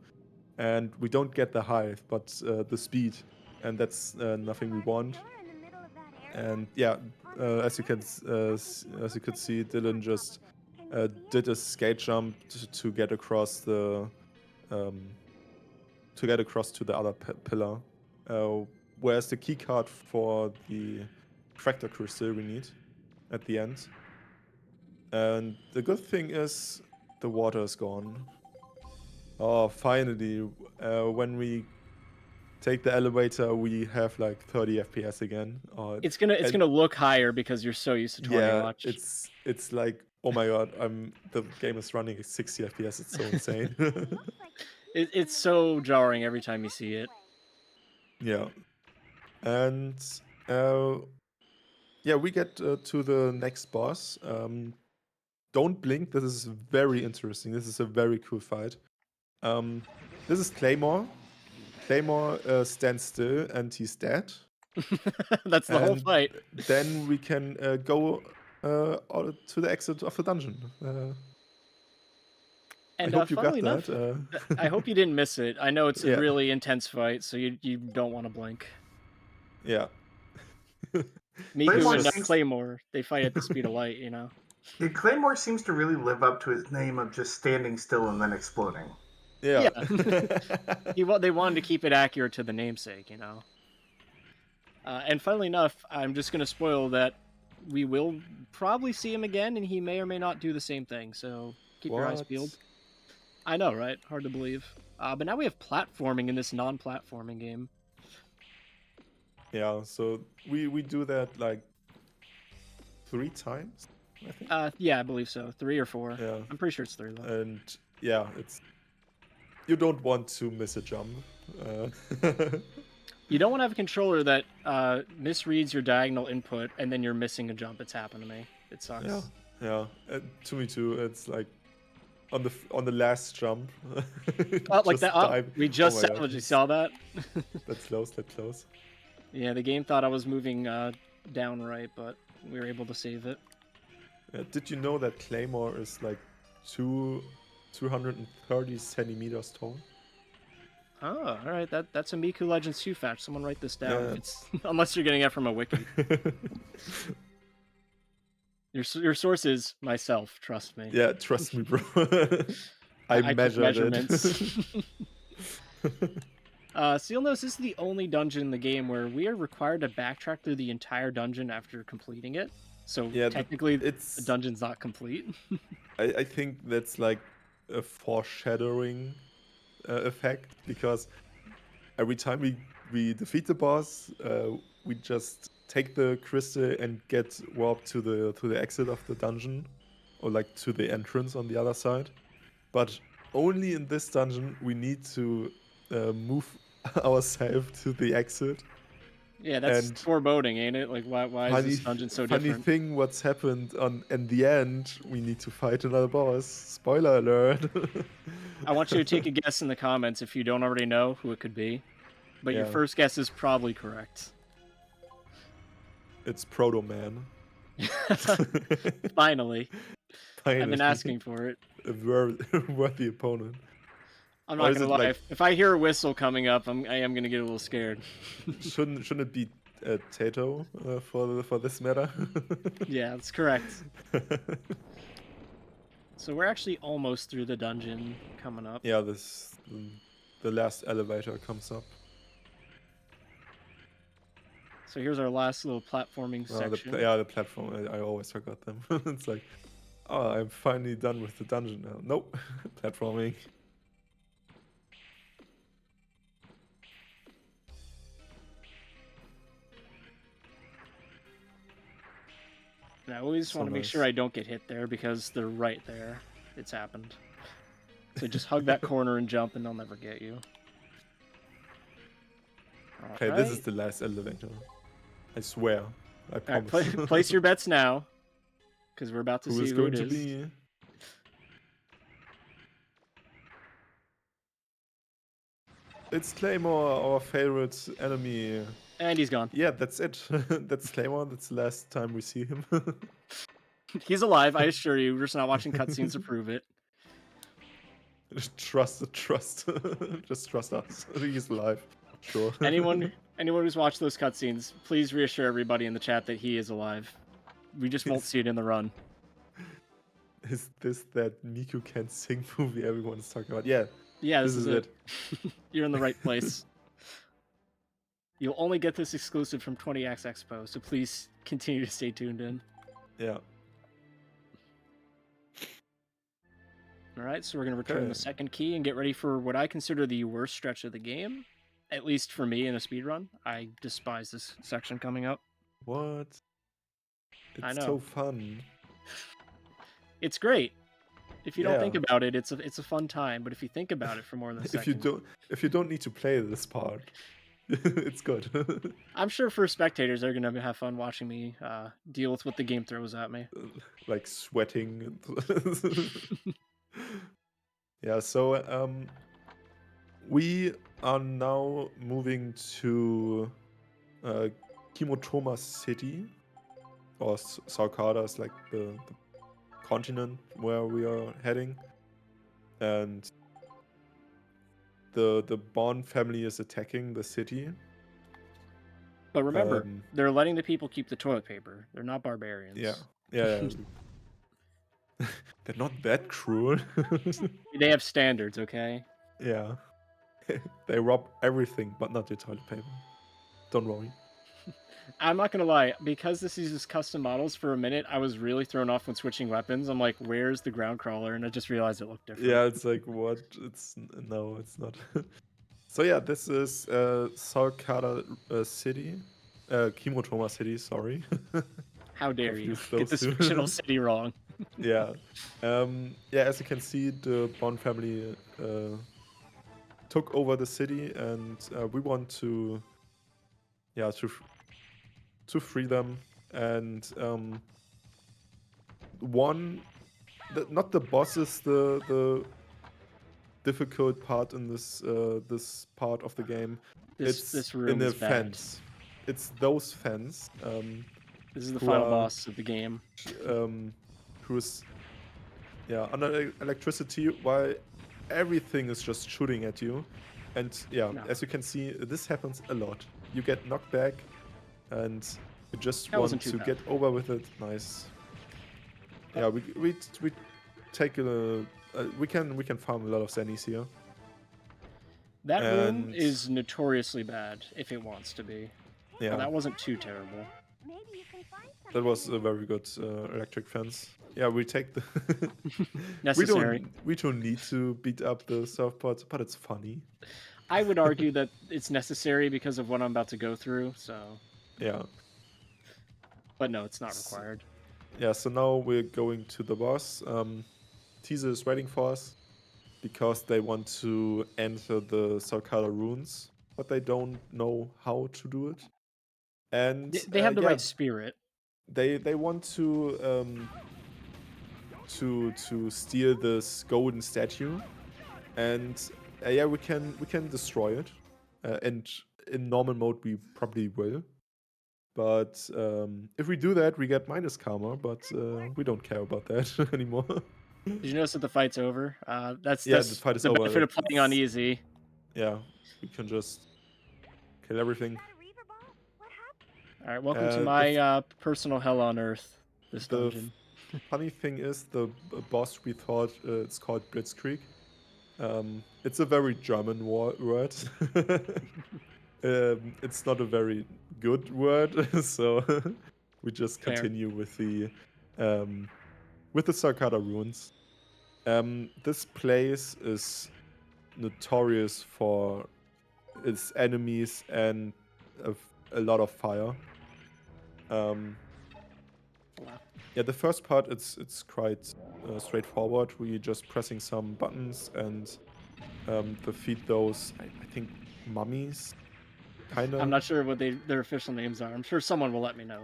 and we don't get the height, but the speed, and that's nothing we want. And yeah, as you could see, Dylan just did a skate jump to get across the to the other pillar. Where's the key card for the tractor crystal we need at the end? And the good thing is the water is gone. Oh, finally! When we take the elevator, we have like 30 FPS again. It's gonna look higher because you're so used to 20 watch. It's like, oh my god, the game is running at 60 FPS. It's so insane. It's so jarring every time you see it. Yeah, and we get to the next boss. Don't blink. This is very interesting. This is a very cool fight. This is Claymore. Claymore stands still and he's dead. That's the whole fight. Then we can go to the exit of the dungeon. And I hope you got enough, that. I hope you didn't miss it. I know it's a really intense fight, so you don't want to blink. Yeah. Miku Claymore and seems- Claymore, they fight at the speed of light, you know? Yeah, Claymore seems to really live up to his name of just standing still and then exploding. Yeah. They wanted to keep it accurate to the namesake, you know? And funnily enough, I'm just going to spoil that we will probably see him again, and he may or may not do the same thing, so keep your eyes What? peeled. I know, right? Hard to believe. But now we have platforming in this non-platforming game. Yeah, so we do that like 3 times, I think. Yeah, I believe so. 3 or 4. Yeah. I'm pretty sure it's 3 though. And yeah, it's you don't want to miss a jump. You don't want to have a controller that misreads your diagonal input and then you're missing a jump. It's happened to me. It sucks. Yeah. To me too. It's like on the last jump. Oh, like that. Oh, dive. we just my salvaged. God, You saw that? That's close. That's close. Yeah, the game thought I was moving down right, but we were able to save it. Did you know that Claymore is like 230 centimeters tall? Oh, all right. That's a Miku Legends 2 fact. Someone write this down. Yeah. It's unless you're getting it from a wiki. Your source is myself. Trust me. Yeah, trust me, bro. I took measured measurements. it. So you'll notice this is the only dungeon in the game where we are required to backtrack through the entire dungeon after completing it. So Yeah, technically, the it's. dungeon's not complete. I think that's like a foreshadowing effect, because every time we defeat the boss, we just take the crystal and get warped to the exit of the dungeon, or like to the entrance on the other side. But only in this dungeon we need to move ourselves to the exit. Yeah, that's And foreboding, ain't it? Like, why is this dungeon so funny different? thing, what's happened in the end, we need to fight another boss. Spoiler alert. I want you to take a guess in the comments if you don't already know who it could be. But your Yeah. first guess is probably correct. It's Proto Man. Finally. I've been Finally. asking for it. A worthy opponent. I'm Or not is gonna it lie. like- If I hear a whistle coming up, I am gonna get a little scared. Shouldn't it be Tato for this matter? Yeah, that's correct. So we're actually almost through the dungeon coming up. Yeah, the last elevator comes up. So here's our last little platforming section. The platform. I always forgot them. It's like, oh, I'm finally done with the dungeon now. Nope, platforming. And I always So want to make nice. sure I don't get hit there because they're right there. It's happened. So just hug that corner and jump and they'll never get you. Okay, this is the last elevator. I swear. I Alright, promise. place your bets now. Because we're about to Who see is who going it to is. be? It's Claymore, our favorite enemy. And he's gone. Yeah, that's it. That's Claymore. That's the last time we see him. He's alive, I assure you. We're just not watching cutscenes to prove it. Trust. Just trust us. He's alive. Sure. Anyone who's watched those cutscenes, please reassure everybody in the chat that he is alive. We just won't see it in the run. Is this that Miku Can Sing movie everyone is talking about? Yeah. Yeah, this is it. it. You're in the right place. You'll only get this exclusive from 20X Expo, so please continue to stay tuned in. Yeah. Alright, so we're going to return Okay. the second key and get ready for what I consider the worst stretch of the game. At least for me in a speedrun. I despise this section coming up. What? I It's know. so fun. It's great. If you don't think Yeah. about it, it's a fun time. But if you think about it for more than a second, If you don't need to play this part, it's good. I'm sure for spectators they're gonna have fun watching me deal with what the game throws at me. Like sweating. Yeah, so we are now moving to Kimotoma City, or Saukada is like the continent where we are heading, and the Bond family is attacking the city, But remember, Um, they're letting the people keep the toilet paper. They're not barbarians. yeah. They're not that cruel. They have standards, okay? Yeah. They rob everything, but not your toilet paper. Don't worry. I'm not gonna lie, because this uses custom models for a minute, I was really thrown off when switching weapons. I'm like, where's the ground crawler? And I just realized it looked different. Yeah, it's like, what? No, it's not. So yeah, this is Salkada City. Kimotoma City, sorry. How dare you Confused get those this two. fictional city wrong? Yeah. Yeah, as you can see, the Bond family took over the city, and we want to, yeah, to free them. And not the boss is the difficult part in this part of the game. It's This in room the is bad. fence. It's those fence This is the who final are boss of the game. who's under electricity while everything is just shooting at you. And yeah, No. as you can see, this happens a lot. You get knocked back, and you just That want wasn't too to bad. get over with it. Nice. Yeah, we take we can farm a lot of zennies here. That room And is notoriously bad if it wants to be. yeah, But that wasn't too terrible. that was a very good electric fence. Yeah, we take the Necessary. we don't need to beat up the surfboards, but it's funny. I would argue that it's necessary because of what I'm about to go through, so... Yeah. But no, it's not required. Yeah, so now we're going to the boss. Teaser is waiting for us because they want to enter the Sarkada runes, but they don't know how to do it. And They have the right spirit. They want to steal this golden statue, and yeah, we can destroy it. And in normal mode, we probably will. But if we do that, we get minus karma, but we don't care about that anymore. Did you notice that the fight's over? That's the fight is the over. benefit of playing on easy. Yeah, we can just kill everything. All right, welcome to my personal hell on earth. This dungeon. Funny thing is, the boss we thought it's called Blitzkrieg. It's a very German word. It's not a very good word, so we just continue with the Sarkada runes. This place is notorious for its enemies and a lot of fire. Yeah, the first part it's quite straightforward. We just pressing some buttons and defeat those. I think mummies. Kinda. I'm not sure what their official names are. I'm sure someone will let me know.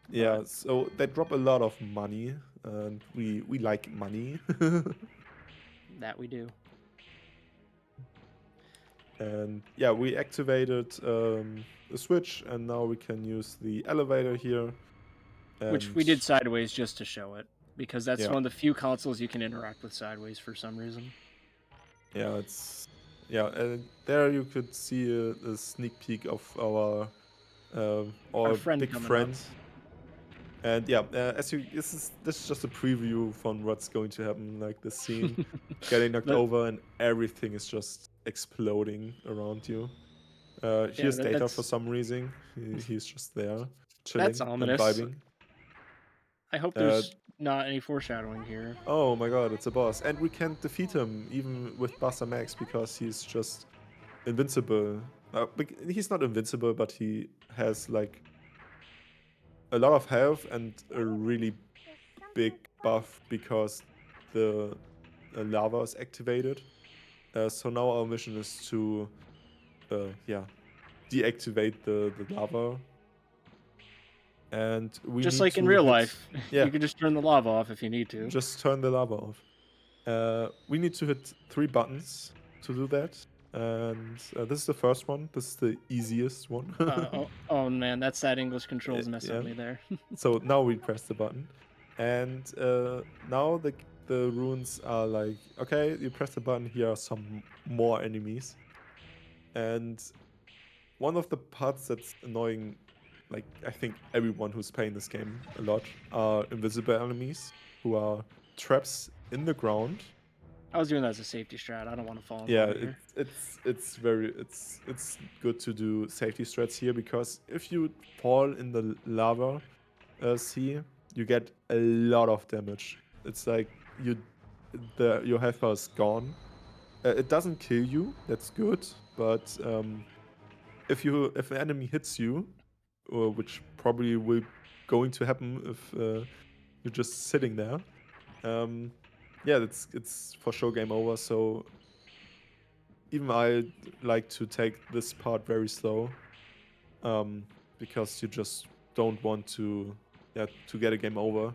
Yeah, so they drop a lot of money, and we like money. That we do. And yeah, we activated the switch, and now we can use the elevator here. Which we did sideways just to show it, because that's one of the few consoles you can interact with sideways for some reason. Yeah, and there you could see a sneak peek of our big friend. And yeah, this is just a preview from what's going to happen. Like the scene, getting knocked over, and everything is just exploding around you. Here's Data for some reason. He's just there, chilling that's ominous. and vibing. I hope there's not any foreshadowing here. Oh my god, it's a boss. And we can't defeat him even with Buster Max because he's just invincible. He's not invincible, but he has like a lot of health and a really big buff because the lava is activated. So now our mission is to deactivate the lava. And we just need like in real life, you can just turn the lava off if you need to. Just turn the lava off. We need to hit 3 buttons to do that. And this is the first one. This is the easiest one. oh man, that's that English controls messing with me there. So now we press the button. And now the runes are like, okay, you press the button, here are some more enemies. And one of the parts that's annoying like I think everyone who's playing this game a lot, are invisible enemies who are traps in the ground. I was doing that as a safety strat. I don't want to fall in Yeah, love here. it's good to do safety strats here, because if you fall in the lava sea, you get a lot of damage. It's like your health bar is gone. It doesn't kill you, that's good, but if an enemy hits you, which probably will going to happen if you're just sitting there, yeah, it's for sure game over. So even I like to take this part very slow, because you just don't want to get a game over,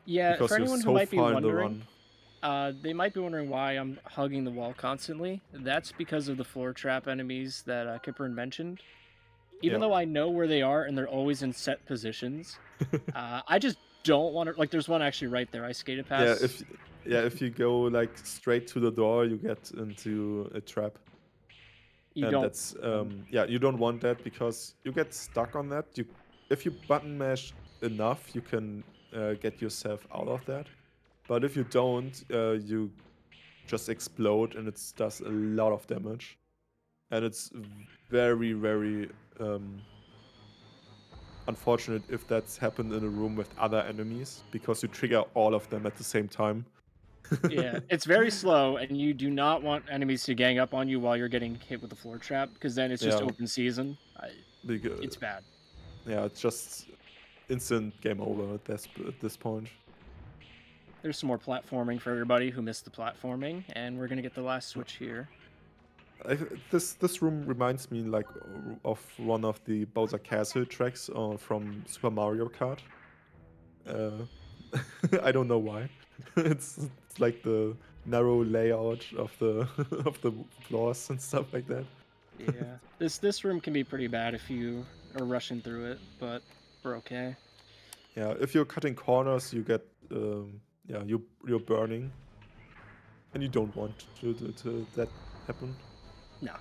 Yeah, because for you're anyone who so might be far in the wondering, run. they might be wondering why I'm hugging the wall constantly. That's because of the floor trap enemies that Kipperin mentioned. Even Yeah. though I know where they are and they're always in set positions, I just don't want to. Like, there's one actually right there. I skated Yeah, past. if you go like straight to the door, you get into a trap. You And don't. that's yeah, you don't want that, because you get stuck on that. If you button mash enough, you can get yourself out of that. But if you don't, you just explode, and it does a lot of damage. And it's very, very unfortunate if that's happened in a room with other enemies, because you trigger all of them at the same time. Yeah, it's very slow, and you do not want enemies to gang up on you while you're getting hit with the floor trap, because then it's just Yeah, open season. because, It's bad. yeah, it's just instant game over at this point. There's some more platforming for everybody who missed the platforming, and we're gonna get the last switch here. This room reminds me like of one of the Bowser Castle tracks from Super Mario Kart. Uh, I don't know why. It's like the narrow layout of the of the floors and stuff like that. Yeah, this room can be pretty bad if you are rushing through it, but we're okay. Yeah, if you're cutting corners, you get yeah, you're burning, and you don't want to that happen. No.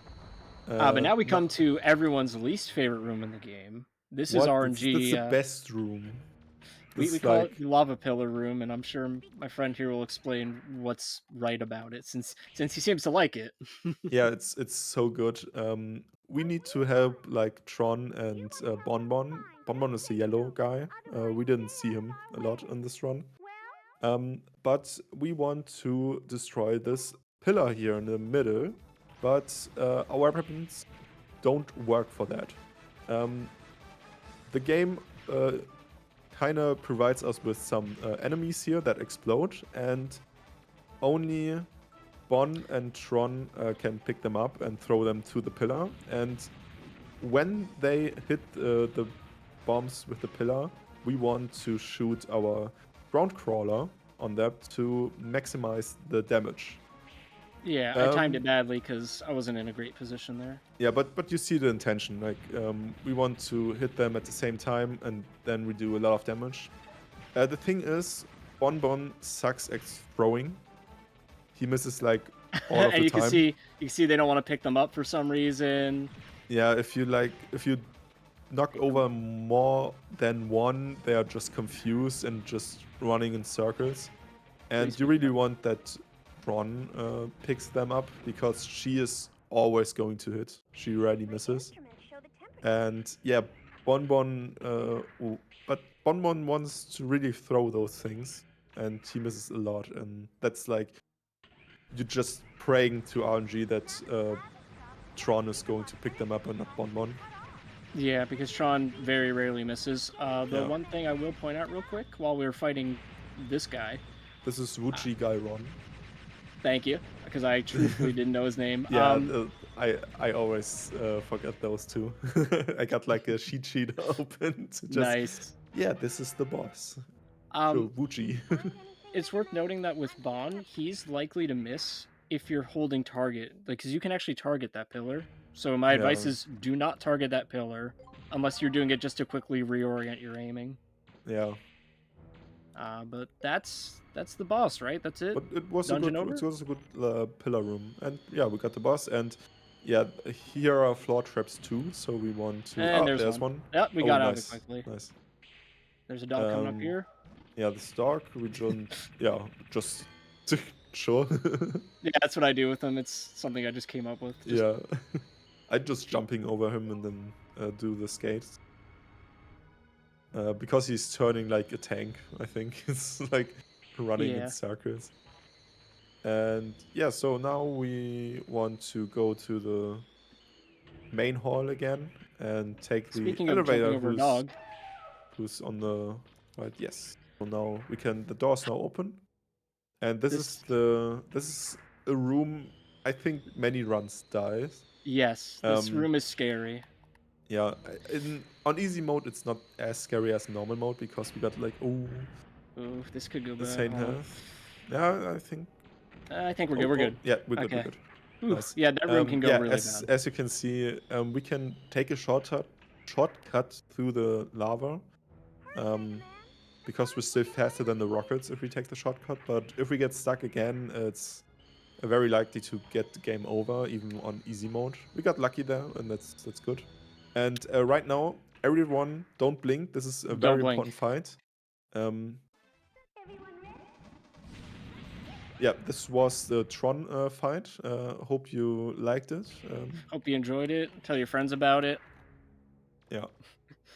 But now we No, come to everyone's least favorite room in the game. This is what? That's RNG. the best room. We This call like it the lava pillar room, and I'm sure my friend here will explain what's right about it, since he seems to like it. yeah, it's so good. We need to help like Tron and Bonbon. Bonbon is the yellow guy. We didn't see him a lot in this run. But we want to destroy this pillar here in the middle. But our weapons don't work for that. The game kind of provides us with some enemies here that explode, and only Bon and Tron can pick them up and throw them to the pillar. And when they hit the bombs with the pillar, we want to shoot our ground crawler on that to maximize the damage. Yeah, I timed it badly because I wasn't in a great position there. Yeah, but you see the intention. Like we want to hit them at the same time, and then we do a lot of damage. The thing is, Bonbon sucks at throwing. He misses like all of And the you time. can see they don't want to pick them up for some reason. Yeah, if you knock over more than one, they are just confused and just running in circles. And you really want that Tron picks them up, because she is always going to hit. She rarely misses. And yeah, Bonbon, but Bonbon wants to really throw those things, and he misses a lot. And that's like, you're just praying to RNG that Tron is going to pick them up and not Bonbon. Yeah, because Tron very rarely misses. The Yeah. one thing I will point out real quick while we were fighting this guy. This is Wuchi Gairon. Thank you, because I truthfully didn't know his name. Yeah, I always forget those two. I got like a cheat sheet open to just. Nice. Yeah, this is the boss. Wuchi. It's worth noting that with Bon, he's likely to miss if you're holding target, because you can actually target that pillar. So my advice is do not target that pillar unless you're doing it just to quickly reorient your aiming. Yeah. But that's the boss, right? That's it. But it was Dungeon a good, over? it was a good pillar room, and yeah, we got the boss, and Yeah, here are floor traps too, so we want to... And Oh, there's there's one. one. Yep, we Oh, got out of it nice. quickly. Nice. There's a dog coming up here. Yeah, the Stark, we don't... Yeah, just... Sure. Yeah, that's what I do with them. It's something I just came up with. Just... Yeah. I'm just jumping over him and then do the skates. Because he's turning like a tank, I think. It's like running in Yeah. circles. And yeah, so now we want to go to the main hall again and take the Speaking of elevator jumping over a dog, who's on the right. Yes. So now we can... The door's now open. And this is a room I think many runs dies. yes, this Um, room is scary. Yeah, on easy mode it's not as scary as normal mode because we got like Ooh, this could go the bad. same Hold on. health. Yeah, I think we're good. We're good. Yeah, we're good. Okay. We're good. Oof, Nice. yeah, that room can go Yeah, really as bad. you can see, we can take a shortcut through the lava. Because we're still faster than the rockets if we take the shortcut. But if we get stuck again, it's very likely to get the game over, even on easy mode. We got lucky there, and that's good. And right now, everyone, don't blink. This is a Don't very blink. important fight. Yeah, this was the Tron fight. Hope you liked it. Hope you enjoyed it. Tell your friends about it. Yeah,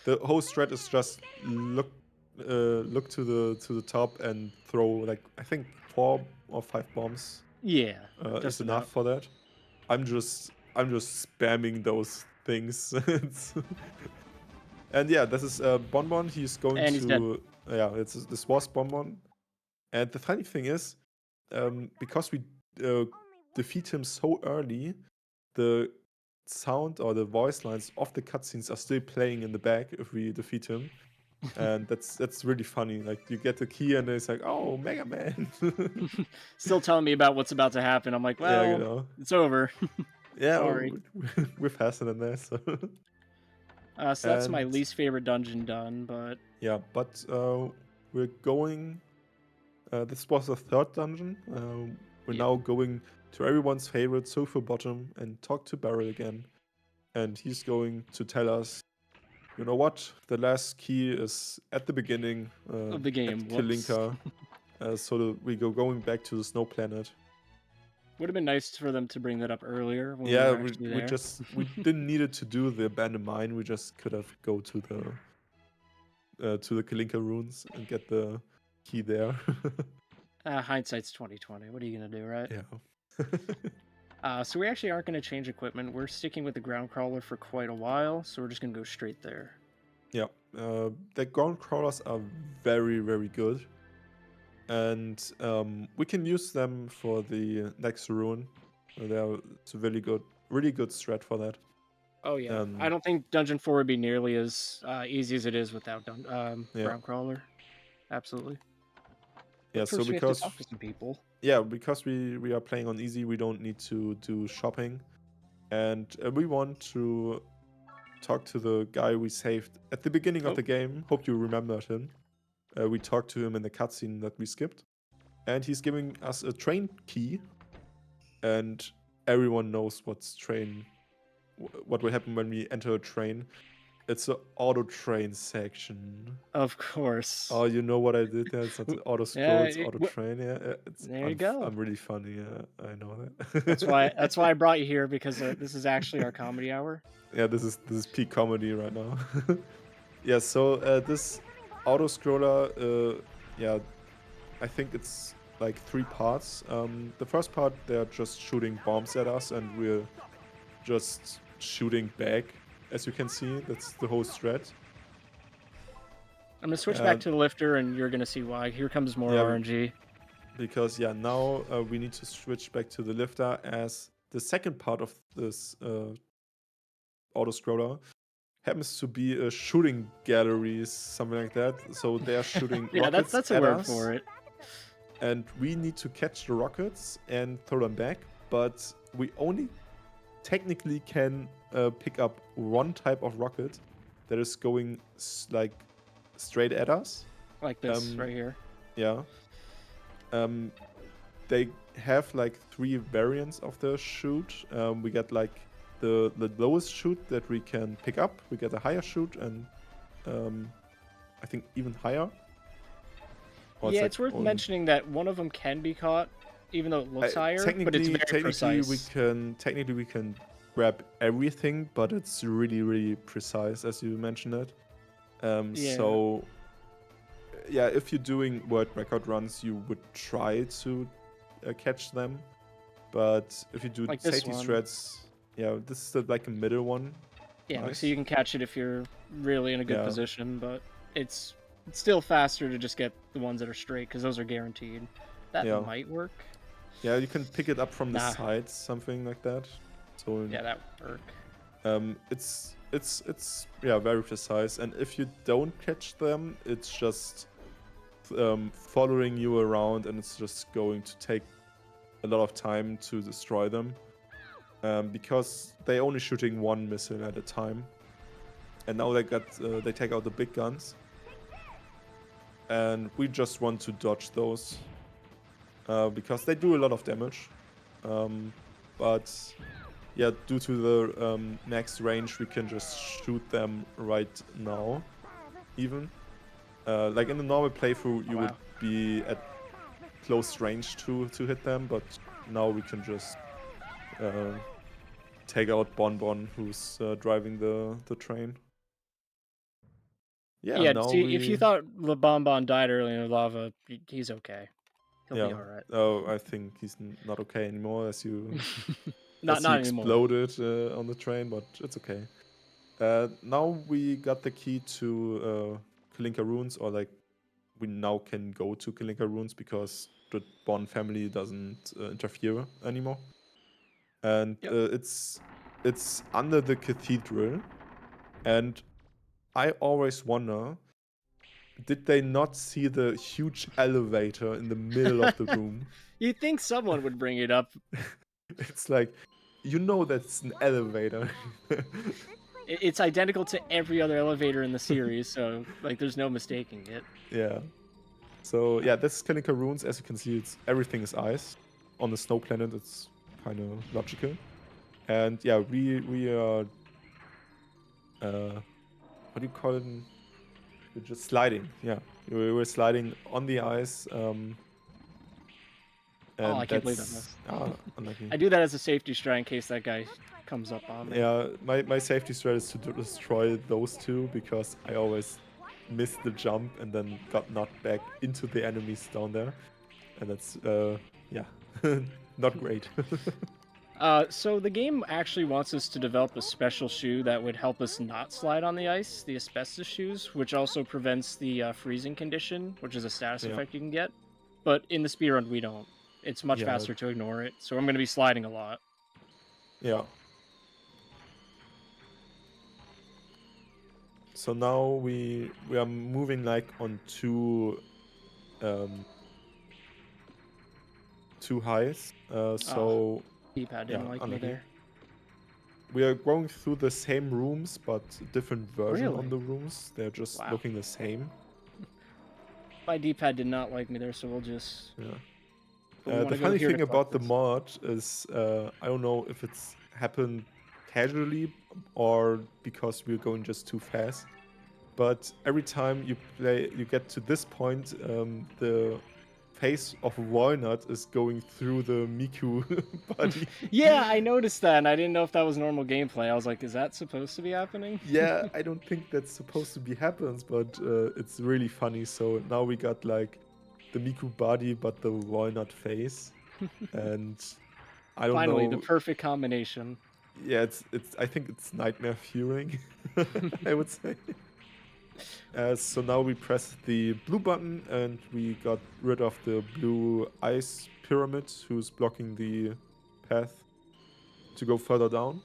the whole strat is just look to the top and throw like I think 4 or 5 bombs. Yeah, Is enough for that. I'm just spamming those things. And yeah, this is Bonbon. He's going And he's dead. Yeah, this was Bonbon. And the funny thing is, because we defeat him so early, the sound or the voice lines of the cutscenes are still playing in the back if we defeat him. And that's really funny. Like you get the key and it's like, oh, Mega Man. Still telling me about what's about to happen. I'm like, well, Yeah, you know. it's over. Yeah, Sorry. we're faster than that. So. So that's my least favorite dungeon done, but... Yeah, but we're going... this was the 3rd dungeon. We're now going to everyone's favorite Sulfur Bottom and talk to Barrel again. And he's going to tell us, you know what, the last key is at the beginning of the game. at Kalinka. So we go going back to the Snow Planet. Would have been nice for them to bring that up earlier. When Yeah, we we didn't need it to do the abandoned mine. We just could have go to the Kalinka ruins and get the key there. Hindsight's 2020. What are you gonna do, right? Yeah. So we actually aren't gonna change equipment. We're sticking with the ground crawler for quite a while, so we're just gonna go straight there. Yeah, the ground crawlers are very, very good. And we can use them for the next ruin. It's a really good strat for that. Oh yeah, I don't think Dungeon 4 would be nearly as easy as it is without ground crawler. Absolutely. Yeah, but so first because we have to talk to some people. Yeah, because we are playing on easy, we don't need to do shopping, and we want to talk to the guy we saved at the beginning of the game. Hope you remembered him. We talked to him in the cutscene that we skipped, and he's giving us a train key. And everyone knows what will happen when we enter a train. It's an auto train section. Of course. Oh, you know what I did there? It's not the auto scroll, it's auto train. Yeah, there you go. I'm really funny. Yeah, I know that. That's why I brought you here, because this is actually our comedy hour. Yeah, this is peak comedy right now. Yeah, so this auto scroller, yeah, I think it's like 3 parts. The first part, they're just shooting bombs at us, and we're just shooting back. As you can see, that's the whole strat. I'm gonna switch back to the lifter, and you're gonna see why. Here comes more RNG. Because now we need to switch back to the lifter, as the second part of this auto scroller happens to be a shooting gallery, something like that. So they are shooting yeah, rockets that's a at word us, for it. and we need to catch the rockets and throw them back. But we only technically can pick up one type of rocket that is going like straight at us, like this right here. Yeah. They have like 3 variants of the shoot. We get like the lowest shoot that we can pick up, we get a higher shoot, and I think even higher. Or Yeah, like it's worth only- mentioning that one of them can be caught, even though it looks higher, but it's very technically precise. we can grab everything, but it's really precise, as you mentioned it. Yeah. So yeah, if you're doing world record runs, you would try to catch them, but if you do Like this safety one. strats, yeah, this is like a middle one. Yeah, Nice. so you can catch it if you're really in a good Yeah. position, but it's still faster to just get the ones that are straight because those are guaranteed. That Yeah. might work. Yeah, you can pick it up from the Nah. sides, something like that. So Yeah, that would work. it's yeah, very precise, and if you don't catch them, it's just following you around, and it's just going to take a lot of time to destroy them, because they're only shooting one missile at a time, and now they take out the big guns, and we just want to dodge those because they do a lot of damage, but yeah, due to the max range, we can just shoot them right now, even. Like in the normal playthrough, you would be at close range to hit them, but now we can just take out Bonbon, who's driving the train. Yeah, now see, if you thought the Bonbon died early in the lava, he's okay. He'll be alright. Oh, I think he's not okay anymore, as you not anymore. Exploded on the train, but it's okay. Now we got the key to Kalinka Ruins, or like we now can go to Kalinka Ruins because the Bon family doesn't interfere anymore. And it's under the cathedral, and I always wonder, did they not see the huge elevator in the middle of the room? You'd think someone would bring it up. It's like, that's an elevator. It's identical to every other elevator in the series, so like there's no mistaking it. Yeah. So yeah, this is Kalinka Ruins. As you can see, everything is ice. On the snow planet, it's kind of logical. And yeah, we are what do you call it? We're just sliding. Yeah, we're sliding on the ice. And I can't believe that missed. Unlucky. I do that as a safety strat in case that guy comes up on me. Yeah, my safety strat is to destroy those two, because I always missed the jump and then got knocked back into the enemies down there, and that's not great. So the game actually wants us to develop a special shoe that would help us not slide on the ice, the asbestos shoes, which also prevents the freezing condition, which is a status effect you can get. But in the speedrun, we don't. It's much faster to ignore it, so I'm going to be sliding a lot. Yeah. So now we are moving like on two highs. So D-pad didn't like me there. We are going through the same rooms, but different version on the rooms. They're just looking the same. My D-pad did not like me there, so we'll just... The funny thing about the mod is, I don't know if it's happened casually or because we're going just too fast, but every time you get to this point, the face of Volnutt is going through the Miku body. Yeah, I noticed that, and I didn't know if that was normal gameplay. I was like, is that supposed to be happening? Yeah, I don't think that's supposed to be happens, but it's really funny. So now we got like the Miku body, but the Volnutt face, and I don't know. Finally, the perfect combination. Yeah, it's. I think it's nightmare fueling. I would say. So now we press the blue button, and we got rid of the blue ice pyramid, who's blocking the path to go further down.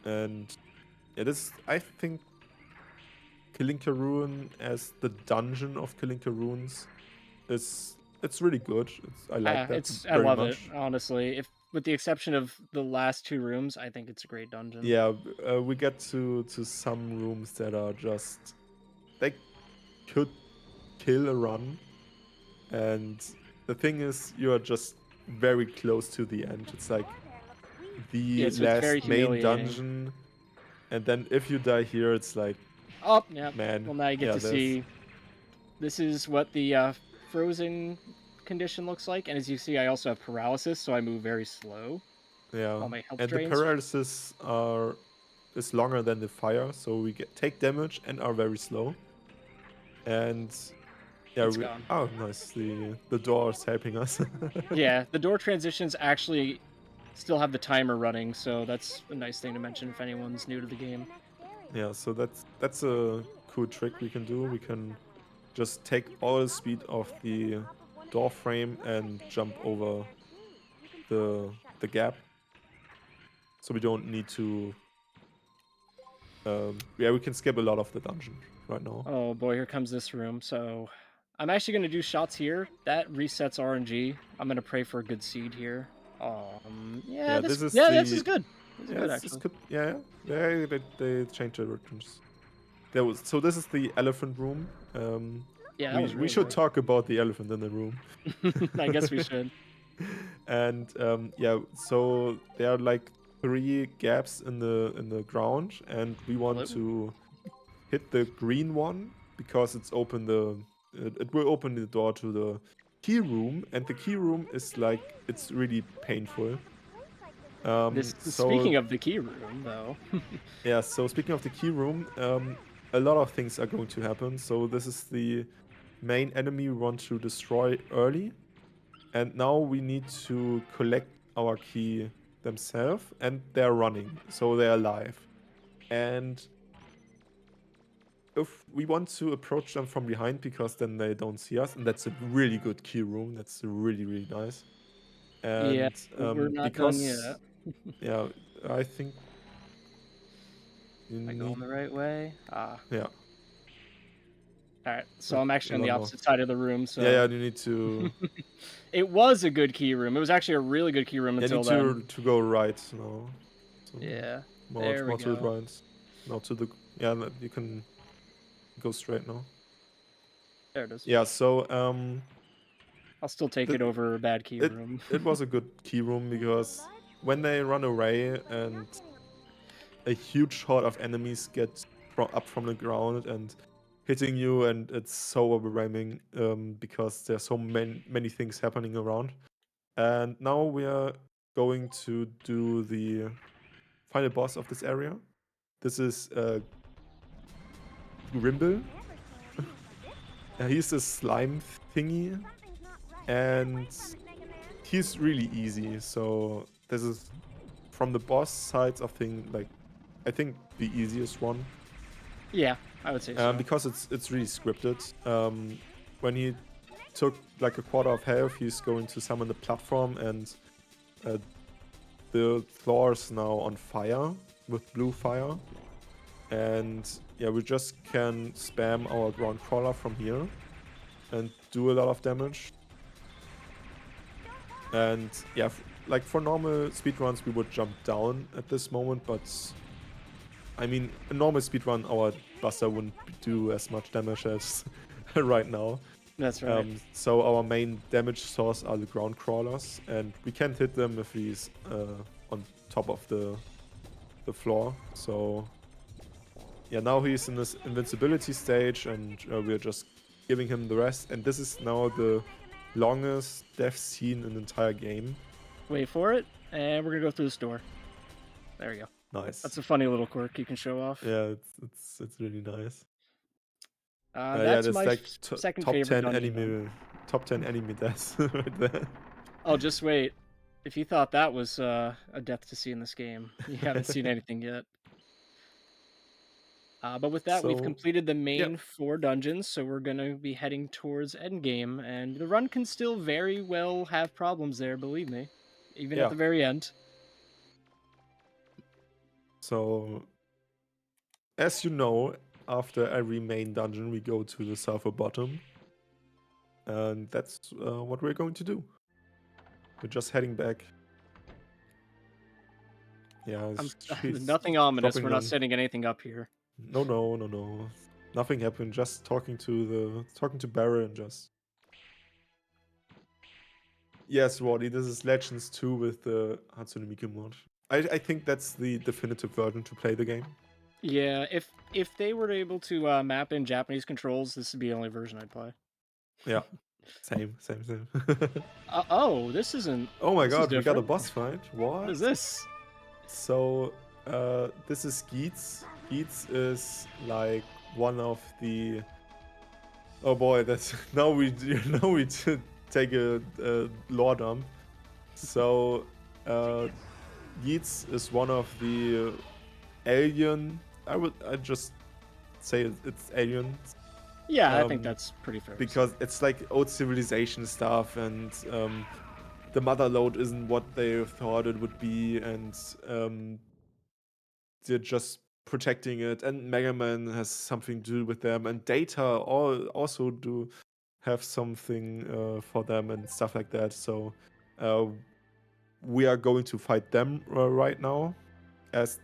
And it is, I think, Kalinka Ruin as the dungeon of Kalinka Ruins it's really good. I like that. I love it, honestly. With the exception of the last two rooms, I think it's a great dungeon. Yeah, we get to some rooms that are just, they could kill a run, and the thing is, you are just very close to the end. It's like the so it's very last main humiliating. dungeon, and then if you die here, it's like, Oh, yeah. man. Well, now you get Yeah, to there's see. This is what the frozen condition looks like, and as you see, I also have paralysis, so I move very slow. yeah, All my health and the drains. paralysis is longer than the fire, so we take damage and are very slow. And yeah, It's gone. oh nice, the door is helping us. Yeah, the door transitions actually still have the timer running, so that's a nice thing to mention if anyone's new to the game. Yeah, so that's a cool trick we can do. We can just take all the speed of the door frame and jump over the gap, so we don't need to. Yeah, we can skip a lot of the dungeon right now. Oh boy, here comes this room. So I'm actually going to do shots here. That resets RNG. I'm going to pray for a good seed here. Yeah, this is this is good. This is yeah, good this actually. could they changed the versions. So this is the elephant room. Yeah, that was We really should good. talk about the elephant in the room. I guess we should. And yeah, so there are like 3 gaps in the ground, and we want Hello? to hit the green one because it will open the door to the key room, and the key room is like, it's really painful. So Speaking of the key room, though. yeah, so speaking of the key room, a lot of things are going to happen. So this is the main enemy we want to destroy early, and now we need to collect our key themselves, and they're running, so they're alive. And if we want to approach them from behind, because then they don't see us, and that's a really good key room. That's really, really nice. Yeah, And we're not done yet. yeah, I think you Am I need, going the right way? Ah. yeah. Alright, so I'm actually I on the don't know. opposite side of the room, so... Yeah, you need to. It was a good key room. It was actually a really good key room You until need then. to go right now. So Yeah, more there we to the go. right. Now to the, yeah. You can go straight now. There it is. Yeah. So I'll still take it over a bad key room. it was a good key room, because when they run away and a huge horde of enemies get up from the ground and hitting you, and it's so overwhelming, because there's so many things happening around. And now we are going to do the final boss of this area. This is Grimble. He's a slime thingy, and he's really easy. So this is, from the boss sides of thing, like, I think the easiest one. Yeah, I would say so. Because it's really scripted. When he took like a quarter of health, he's going to summon the platform, and the floor is now on fire with blue fire. And yeah, we just can spam our ground crawler from here and do a lot of damage. And yeah, like for normal speedruns, we would jump down at this moment, but I mean, a normal speedrun, our buster wouldn't do as much damage as right now. That's right. So our main damage source are the ground crawlers, and we can't hit them if he's on top of the floor. So yeah, now he's in this invincibility stage, and we're just giving him the rest. And this is now the longest death scene in the entire game. Wait for it, and we're gonna go through this door. There we go. Nice. That's a funny little quirk you can show off. Yeah, it's really nice. That's there's my like second top favorite 10 dungeon. enemy, top 10 enemy deaths right there. Oh, just wait. If you thought that was a death to see in this game, you haven't seen anything yet. But with that, we've completed the main 4 dungeons, so we're going to be heading towards endgame, and the run can still very well have problems there, believe me, even at the very end. So, as you know, after every main dungeon, we go to the sulfur bottom, and that's what we're going to do. We're just heading back. Yeah, nothing ominous. We're not setting anything up here. No. Nothing happened. Just talking to Barra, and just. Yes, Roddy, this is Legends 2 with the Hatsune Miku mod. I think that's the definitive version to play the game. Yeah, if they were able to map in Japanese controls, this would be the only version I'd play. Yeah, same. Oh, this isn't. Oh my This is god, we got a different. boss fight. What What? is this? So, this is Geets. Geets is like one of the. Oh boy, that's now we take a lore dump. So, Yeats is one of the alien. I just say it's aliens Yeah, I think that's pretty fair. because it's like old civilization stuff, and the mother lode isn't what they thought it would be, and they're just protecting it. And Mega Man has something to do with them, and Data also do have something for them and stuff like that. So we are going to fight them right now, as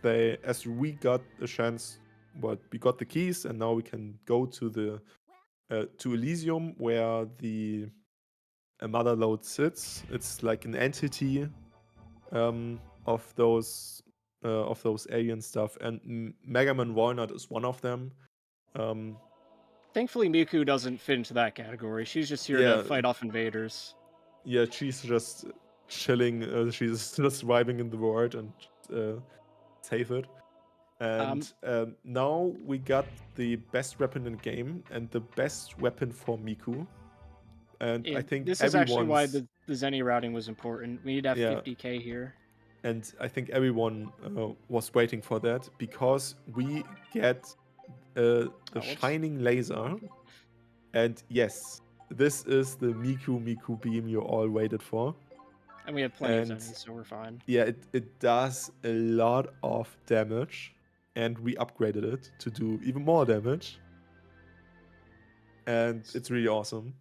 we got a chance. But we got the keys, and now we can go to the to Elysium, where the mother lode sits. It's like an entity of those alien stuff, and Mega Man Volnutt is one of them. Thankfully, Miku doesn't fit into that category. She's just here Yeah. to fight off invaders. Yeah, she's just chilling. She's just vibing in the world and save it. And now we got the best weapon in the game and the best weapon for Miku. And I think this is actually why the Zenny routing was important. We need to have 50k here. And I think everyone was waiting for that, because we get the shining laser. And yes, this is the Miku beam you all waited for. And we have plenty of Zennies, so we're fine. Yeah, it does a lot of damage. And we upgraded it to do even more damage. And it's really awesome.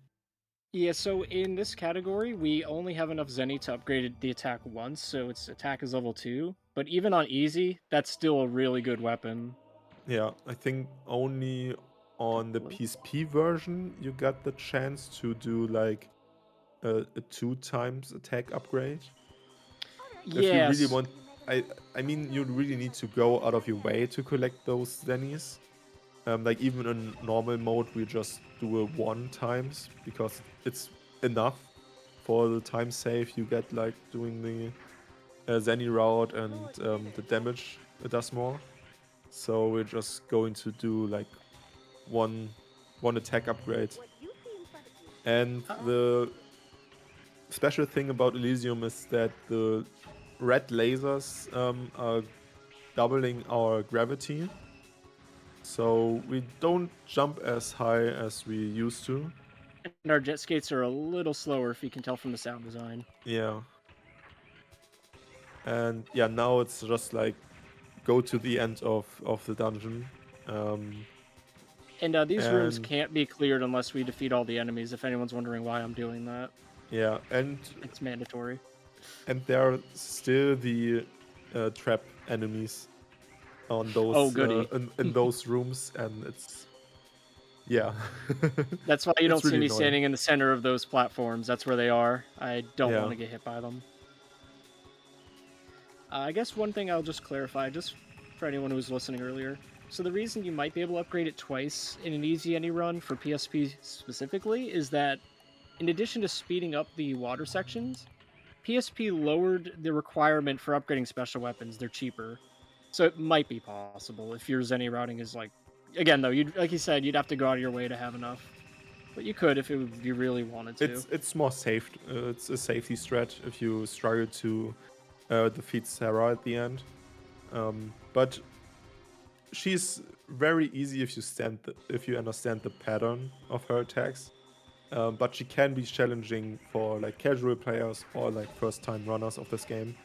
Yeah, so in this category, we only have enough Zenny to upgrade the attack once, so its attack is level 2. But even on easy, that's still a really good weapon. Yeah, I think only on the PSP version you got the chance to do like a 2 times attack upgrade. Yes. If you really want, I mean, you really need to go out of your way to collect those Zennies. Like even in normal mode, we just do a 1 times, because it's enough for the time save you get, like doing the Zenny route, and the damage it does more. So we're just going to do like one attack upgrade. And the special thing about Elysium is that the red lasers are doubling our gravity. So we don't jump as high as we used to. And our jet skates are a little slower, if you can tell from the sound design. Yeah. And yeah, now it's just like go to the end of the dungeon. And these rooms can't be cleared unless we defeat all the enemies, if anyone's wondering why I'm doing that. Yeah, and it's mandatory. And there are still the trap enemies on those in those rooms, and it's That's why you don't see me standing in the center of those platforms. That's where they are. I don't want to get hit by them. I guess one thing I'll just clarify, just for anyone who was listening earlier. So the reason you might be able to upgrade it twice in an easy any run for PSP specifically is that in addition to speeding up the water sections, PSP lowered the requirement for upgrading special weapons. They're cheaper. So it might be possible if your Zenny routing is like... Again, though, like you said, you'd have to go out of your way to have enough. But you could if you really wanted to. It's more safe. It's a safety strat if you struggle to defeat Sarah at the end. But she's very easy if you understand the pattern of her attacks. But she can be challenging for like casual players or like first-time runners of this game.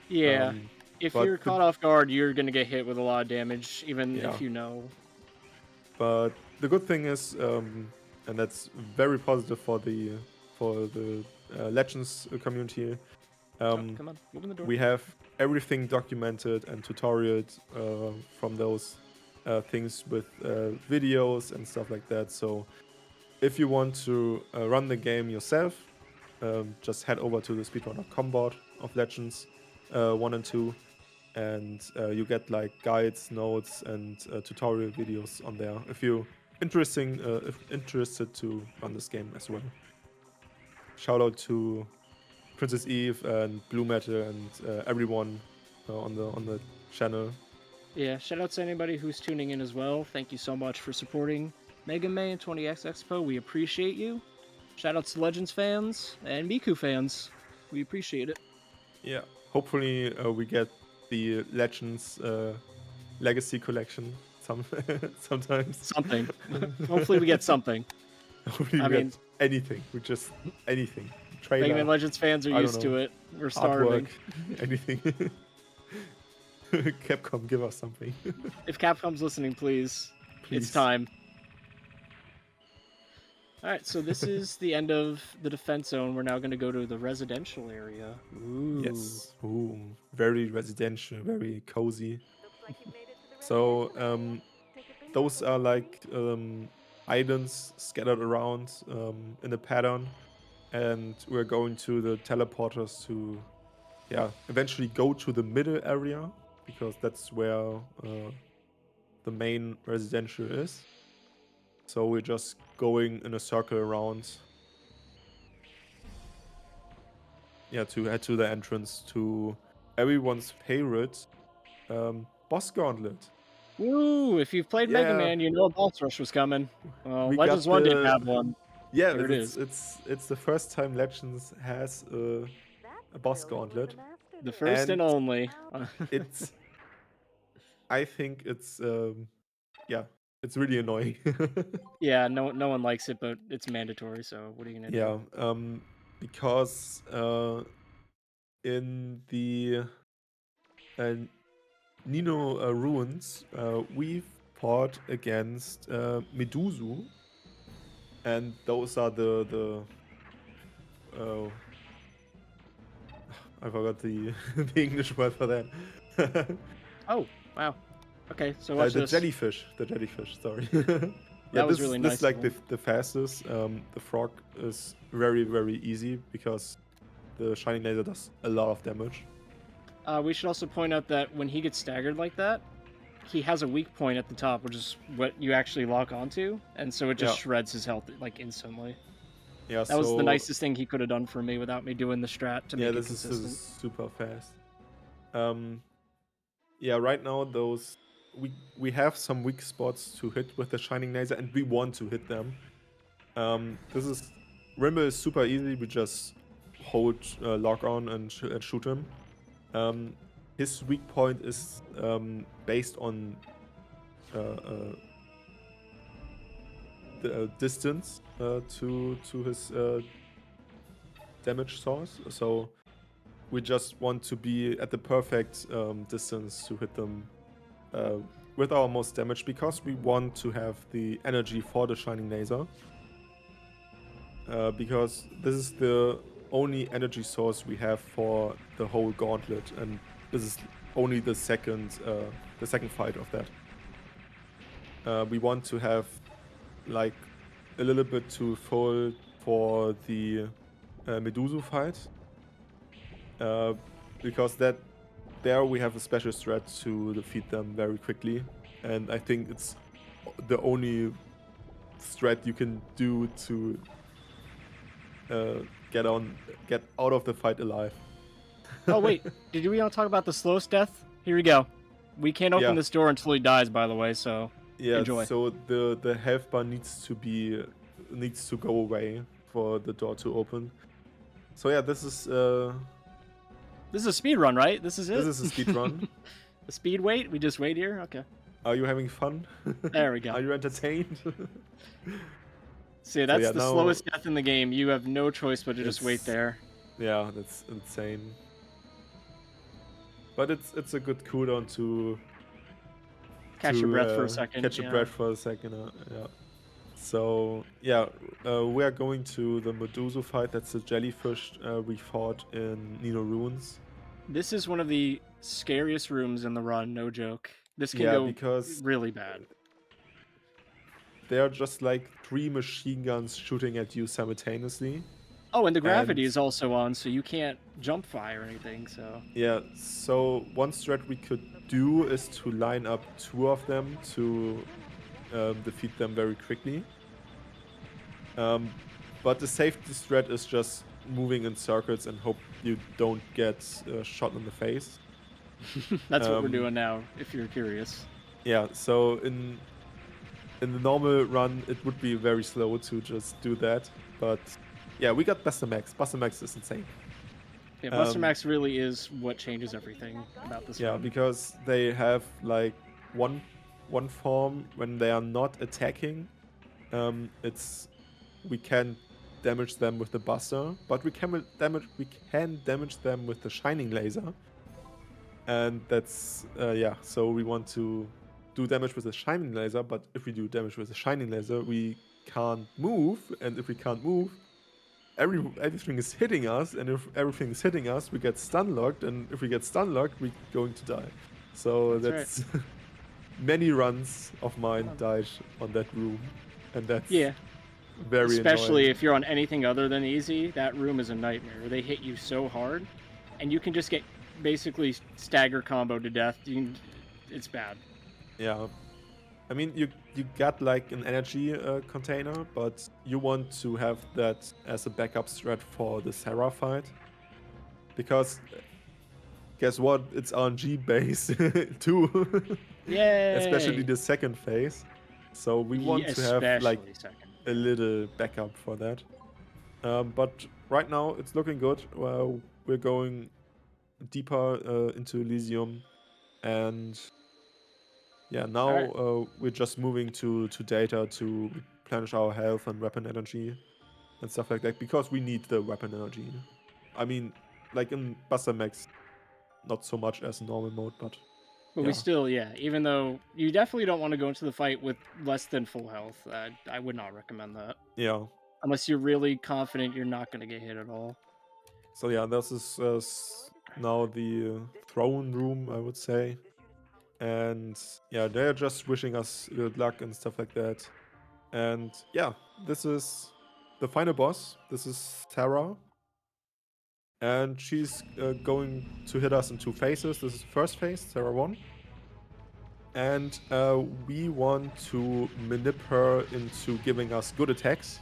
Yeah, if you're caught off guard, you're gonna get hit with a lot of damage, even if you know. But the good thing is, and that's very positive for the Legends community. Come on, open the door. We have everything documented and tutorialed from those things with videos and stuff like that. So if you want to run the game yourself, just head over to the speedrun.com board of Legends 1 and 2, and you get like guides, notes, and tutorial videos on there if you if interested to run this game as well. Shout out to Princess Eve and Blue Metal and everyone on the channel. Yeah, shout out to anybody who's tuning in as well. Thank you so much for supporting Mega Man 20X Expo. We appreciate you. Shout out to Legends fans and Miku fans. We appreciate it. Yeah, hopefully we get the Legends Legacy Collection sometimes. Something. Hopefully we get something. Hopefully we get anything. We just anything. Trailer, Mega Man Legends fans are used to it. We're starving. Artwork, anything. Capcom, give us something. If Capcom's listening, please. It's time. Alright, so this is the end of the defense zone. We're now going to go to the residential area. Ooh. Yes. Ooh, very residential, very cozy. So, those are like islands scattered around in a pattern. And we're going to the teleporters to, eventually go to the middle area, because that's where the main residential is. So we're just going in a circle around. Yeah, to head to the entrance to everyone's favorite boss gauntlet. Woo! If you've played Mega Man, you know a boss rush was coming. Well, We Legends got 1 didn't have one. Yeah, There it is. It's the first time Legends has a boss gauntlet. The first and only. It's I think it's it's really annoying. Yeah, no one likes it, but it's mandatory, so what are you gonna do? Yeah, because in the Nino ruins, we've fought against Medusu, and those are the I forgot the the English word for that. Oh, wow. Okay, so watch the this. jellyfish. The jellyfish. Sorry. That was really This nice is like of him. the fastest. The frog is very very easy because the shining laser does a lot of damage. We should also point out that when he gets staggered like that, he has a weak point at the top, which is what you actually lock onto, and so it just shreds his health like instantly. Yeah, that was the nicest thing he could have done for me without me doing the strat to make it consistent. This is super fast. Yeah, right now those we have some weak spots to hit with the shining laser, and we want to hit them. Rimble is super easy. We just hold lock on and shoot him. His weak point is based on the distance to his damage source. So we just want to be at the perfect distance to hit them with our most damage, because we want to have the energy for the shining laser. Because this is the only energy source we have for the whole gauntlet, and this is only the second fight of that. We want to have like a little bit too full for the Medusu fight, because there we have a special strat to defeat them very quickly, and I think it's the only strat you can do to get out of the fight alive. Oh wait, did we all talk about the slowest death? Here we go. We can't open this door until he dies, by the way, so enjoy. So the health bar needs to go away for the door to open. So yeah, this is a speed run, right? This is it. This is a speed run. A speed wait? We just wait here? Okay. Are you having fun? There we go. Are you entertained? See, that's the slowest death in the game. You have no choice but to just wait there. Yeah, that's insane. But it's a good cooldown to catch your breath for a second. Catch your breath for a second. Yeah. So yeah, we are going to the Medusa fight. That's the jellyfish we fought in Nino Ruins. This is one of the scariest rooms in the run. No joke. This can go because really bad. They are just like 3 machine guns shooting at you simultaneously. Oh, and the gravity And is also on, so you can't jump fire or anything. So yeah, so one strat we could do is to line up 2 of them to defeat them very quickly. But the safety strat is just moving in circles and hope you don't get shot in the face. that's what we're Um, doing now. If you're curious. yeah, so in the normal run, it would be very slow to just do that. But yeah, we got Buster Max. Buster Max is insane. Yeah, Buster Um, Max really is what changes everything about this yeah, run. because they have like one form when they are not attacking. It's we can damage them with the Buster, but we can damage them with the Shining Laser. And that's yeah. So we want to do damage with the Shining Laser, but if we do damage with the Shining Laser, we can't move, and if we can't move, everything is hitting us, and if everything is hitting us, we get stun locked, and if we get stun locked, we're going to die. So That's that's many runs of mine died on that room, and that's Yeah, very especially annoying. if you're on anything other than easy. That room is a nightmare. They hit you so hard, and you can just get basically stagger combo to death. It's bad. Yeah, I mean you got like an energy container, but you want to have that as a backup strat for the Sarah fight, because guess what? It's RNG based too, especially Yay! the second phase. So we want to have like Especially second. a little backup for that. But right now it's looking good. Well, we're going deeper into Elysium, and yeah, now All right. we're just moving to data to replenish our health and weapon energy and stuff like that, because we need the weapon energy. I mean, like in Buster Max, not so much as in normal mode, but But we yeah. still, yeah, even though you definitely don't want to go into the fight with less than full health. I would not recommend that. Yeah. Unless you're really confident you're not going to get hit at all. So yeah, this is now the throne room, I would say. And yeah, they're just wishing us good luck and stuff like that. And yeah, this is the final boss. This is Terra. And she's going to hit us in 2 phases. This is the first phase, Terra 1. And we want to manip her into giving us good attacks.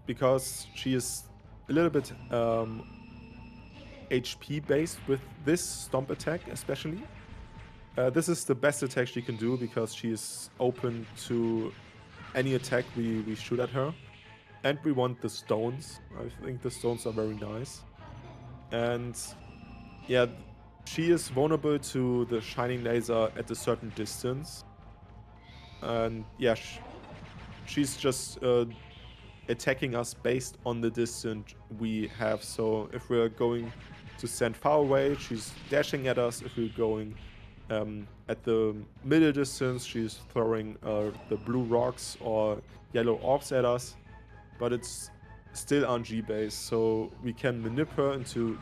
Because she is a little bit HP based with this stomp attack, especially. This is the best attack she can do because she is open to any attack we shoot at her. And we want the stones. I think the stones are very nice. And yeah, she is vulnerable to the shining laser at a certain distance. And yeah, she's just attacking us based on the distance we have. So if we're going to stand far away, she's dashing at us. If we're going at the middle distance, she's throwing the blue rocks or yellow orbs at us. But it's still RNG based, so we can manipulate her into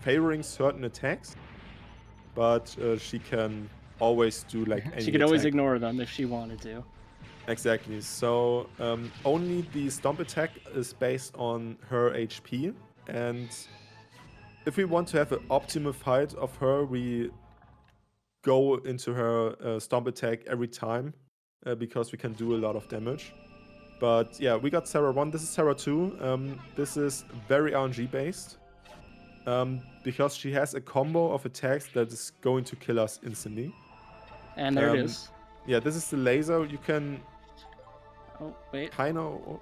favoring certain attacks, but she can always do like any She could always attack. ignore them if she wanted to. Exactly. So only the stomp attack is based on her HP, and if we want to have an optimal fight of her, we go into her stomp attack every time because we can do a lot of damage. But yeah, we got Sarah 1. This is Sarah 2. This is very RNG based because she has a combo of attacks that is going to kill us instantly. And there it is. Yeah, this is the laser. You can Oh, wait. kind of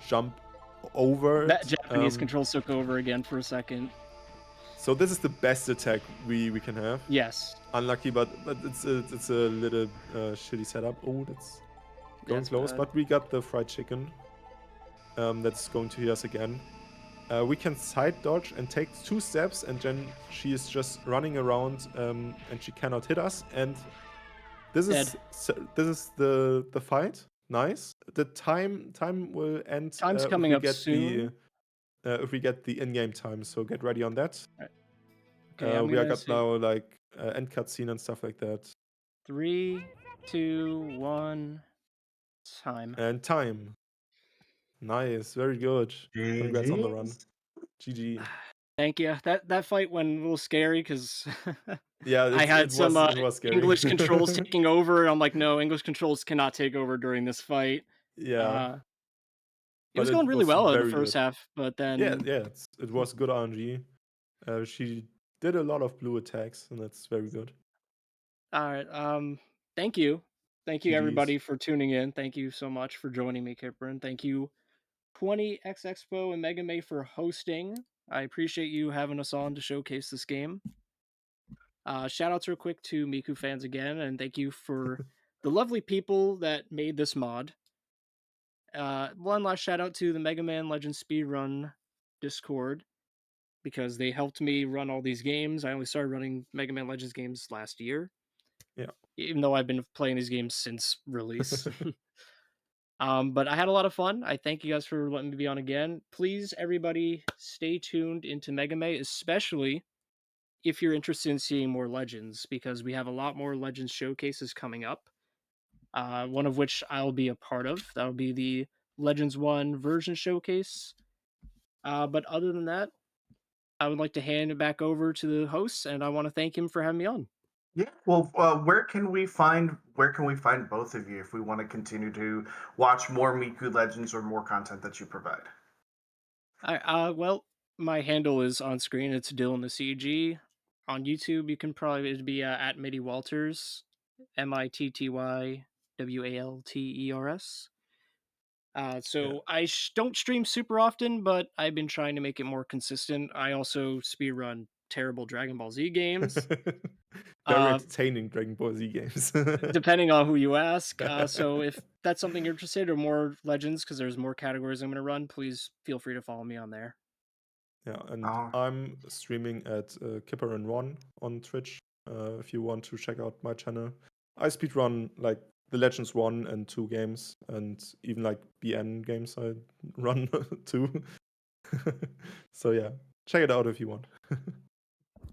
jump over That it. Japanese controls took over again for a second. So this is the best attack we can have. Yes. Unlucky, but it's a little shitty setup. Oh, that's going close. Bad. But we got the fried chicken. That's going to hit us again. We can side dodge and take 2 steps, and then she is just running around, and she cannot hit us. And this is the fight. Nice. The time will end. Time's coming up soon. If we get the in-game time, so get ready on that. Right. Okay, we are got now like end cutscene and stuff like that. 3, 2, 1, time. And time. Nice, very good. Congrats on the run. GG's. GG. Thank you. That fight went a little scary because Yeah, I had some it was scary. English controls taking over. And I'm like, no, English controls cannot take over during this fight. Yeah, Uh, it but was going it really was well in the very first good. half, but Yeah, then yeah, it was good RNG. She did a lot of blue attacks, and that's very good. all right. Thank you. Thank you GG's. everybody for tuning in. Thank you so much for joining me, Kipper. Thank you 20X Expo and Mega May for hosting. I appreciate you having us on to showcase this game. Shout outs real quick to Miku fans again, and thank you for the lovely people that made this mod. One last shout out to the Mega Man Legends Speedrun Discord because they helped me run all these games. I only started running Mega Man Legends games last year, Yeah. even though I've been playing these games since release. But I had a lot of fun. I thank you guys for letting me be on again. Please, everybody, stay tuned into Mega May, especially if you're interested in seeing more Legends, because we have a lot more Legends showcases coming up. One of which I'll be a part of. That'll be the Legends 1 version showcase. But other than that, I would like to hand it back over to the host, and I want to thank him for having me on. Yeah. Well, where can we find both of you if we want to continue to watch more Miku Legends or more content that you provide? Well, my handle is on screen. It's DylanTheCG. On YouTube, you can probably it'd be at Mitty Walters, MITTYWALTERS. Yeah. So I don't stream super often, but I've been trying to make it more consistent. I also speedrun terrible Dragon Ball Z games. Very Uh, entertaining Dragon Ball Z games. depending on who you ask. So if that's something you're interested or more legends, because there's more categories I'm going to run, please feel free to follow me on there. Yeah, and Oh, I'm streaming at Kipper and Ron on Twitch. If you want to check out my channel, I speedrun like the Legends 1 and 2 games, and even like BN games I run too. So yeah, check it out if you want.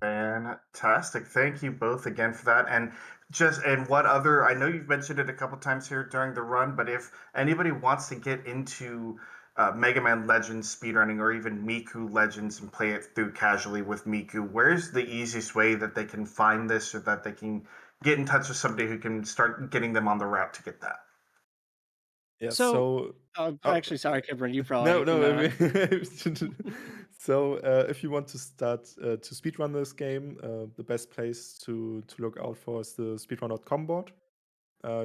fantastic. Thank you both again for that. And what other, I know you've mentioned it a couple times here during the run, but if anybody wants to get into Mega Man Legends speedrunning or even Miku Legends and play it through casually with Miku, where's the easiest way that they can find this so that they can get in touch with somebody who can start getting them on the route to get that? Yeah, So, so oh, actually, sorry, Kibran, you no, probably can. no. So if you want to start to speedrun this game, the best place to look out for is the speedrun.com board.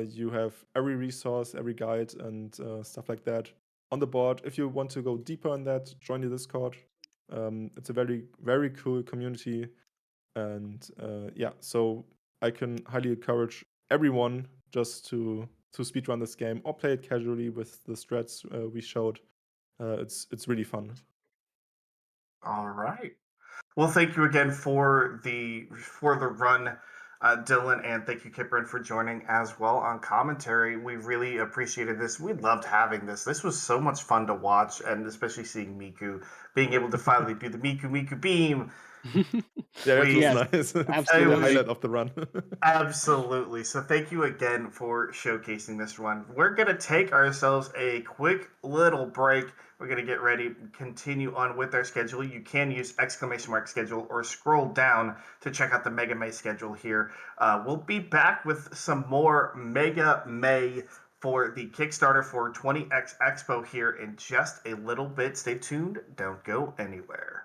You have every resource, every guide, and stuff like that on the board. If you want to go deeper in that, join the Discord. It's a very, very cool community. And yeah, so I can highly encourage everyone just to speedrun this game or play it casually with the strats we showed. It's really fun. All right. Well, thank you again for the run, Dylan, and thank you, Kipper, for joining as well on commentary. We really appreciated this. We loved having this. This was so much fun to watch, and especially seeing Miku being able to finally do the Miku beam. Yeah, it was We Yes, nice. It's it the was absolutely. highlight of the run. absolutely. So thank you again for showcasing this one. We're going to take ourselves a quick little break. We're going to get ready, continue on with our schedule. You can use !schedule or scroll down to check out the Mega May schedule here. We'll be back with some more Mega May for the Kickstarter for 20X Expo here in just a little bit. Stay tuned. Don't go anywhere.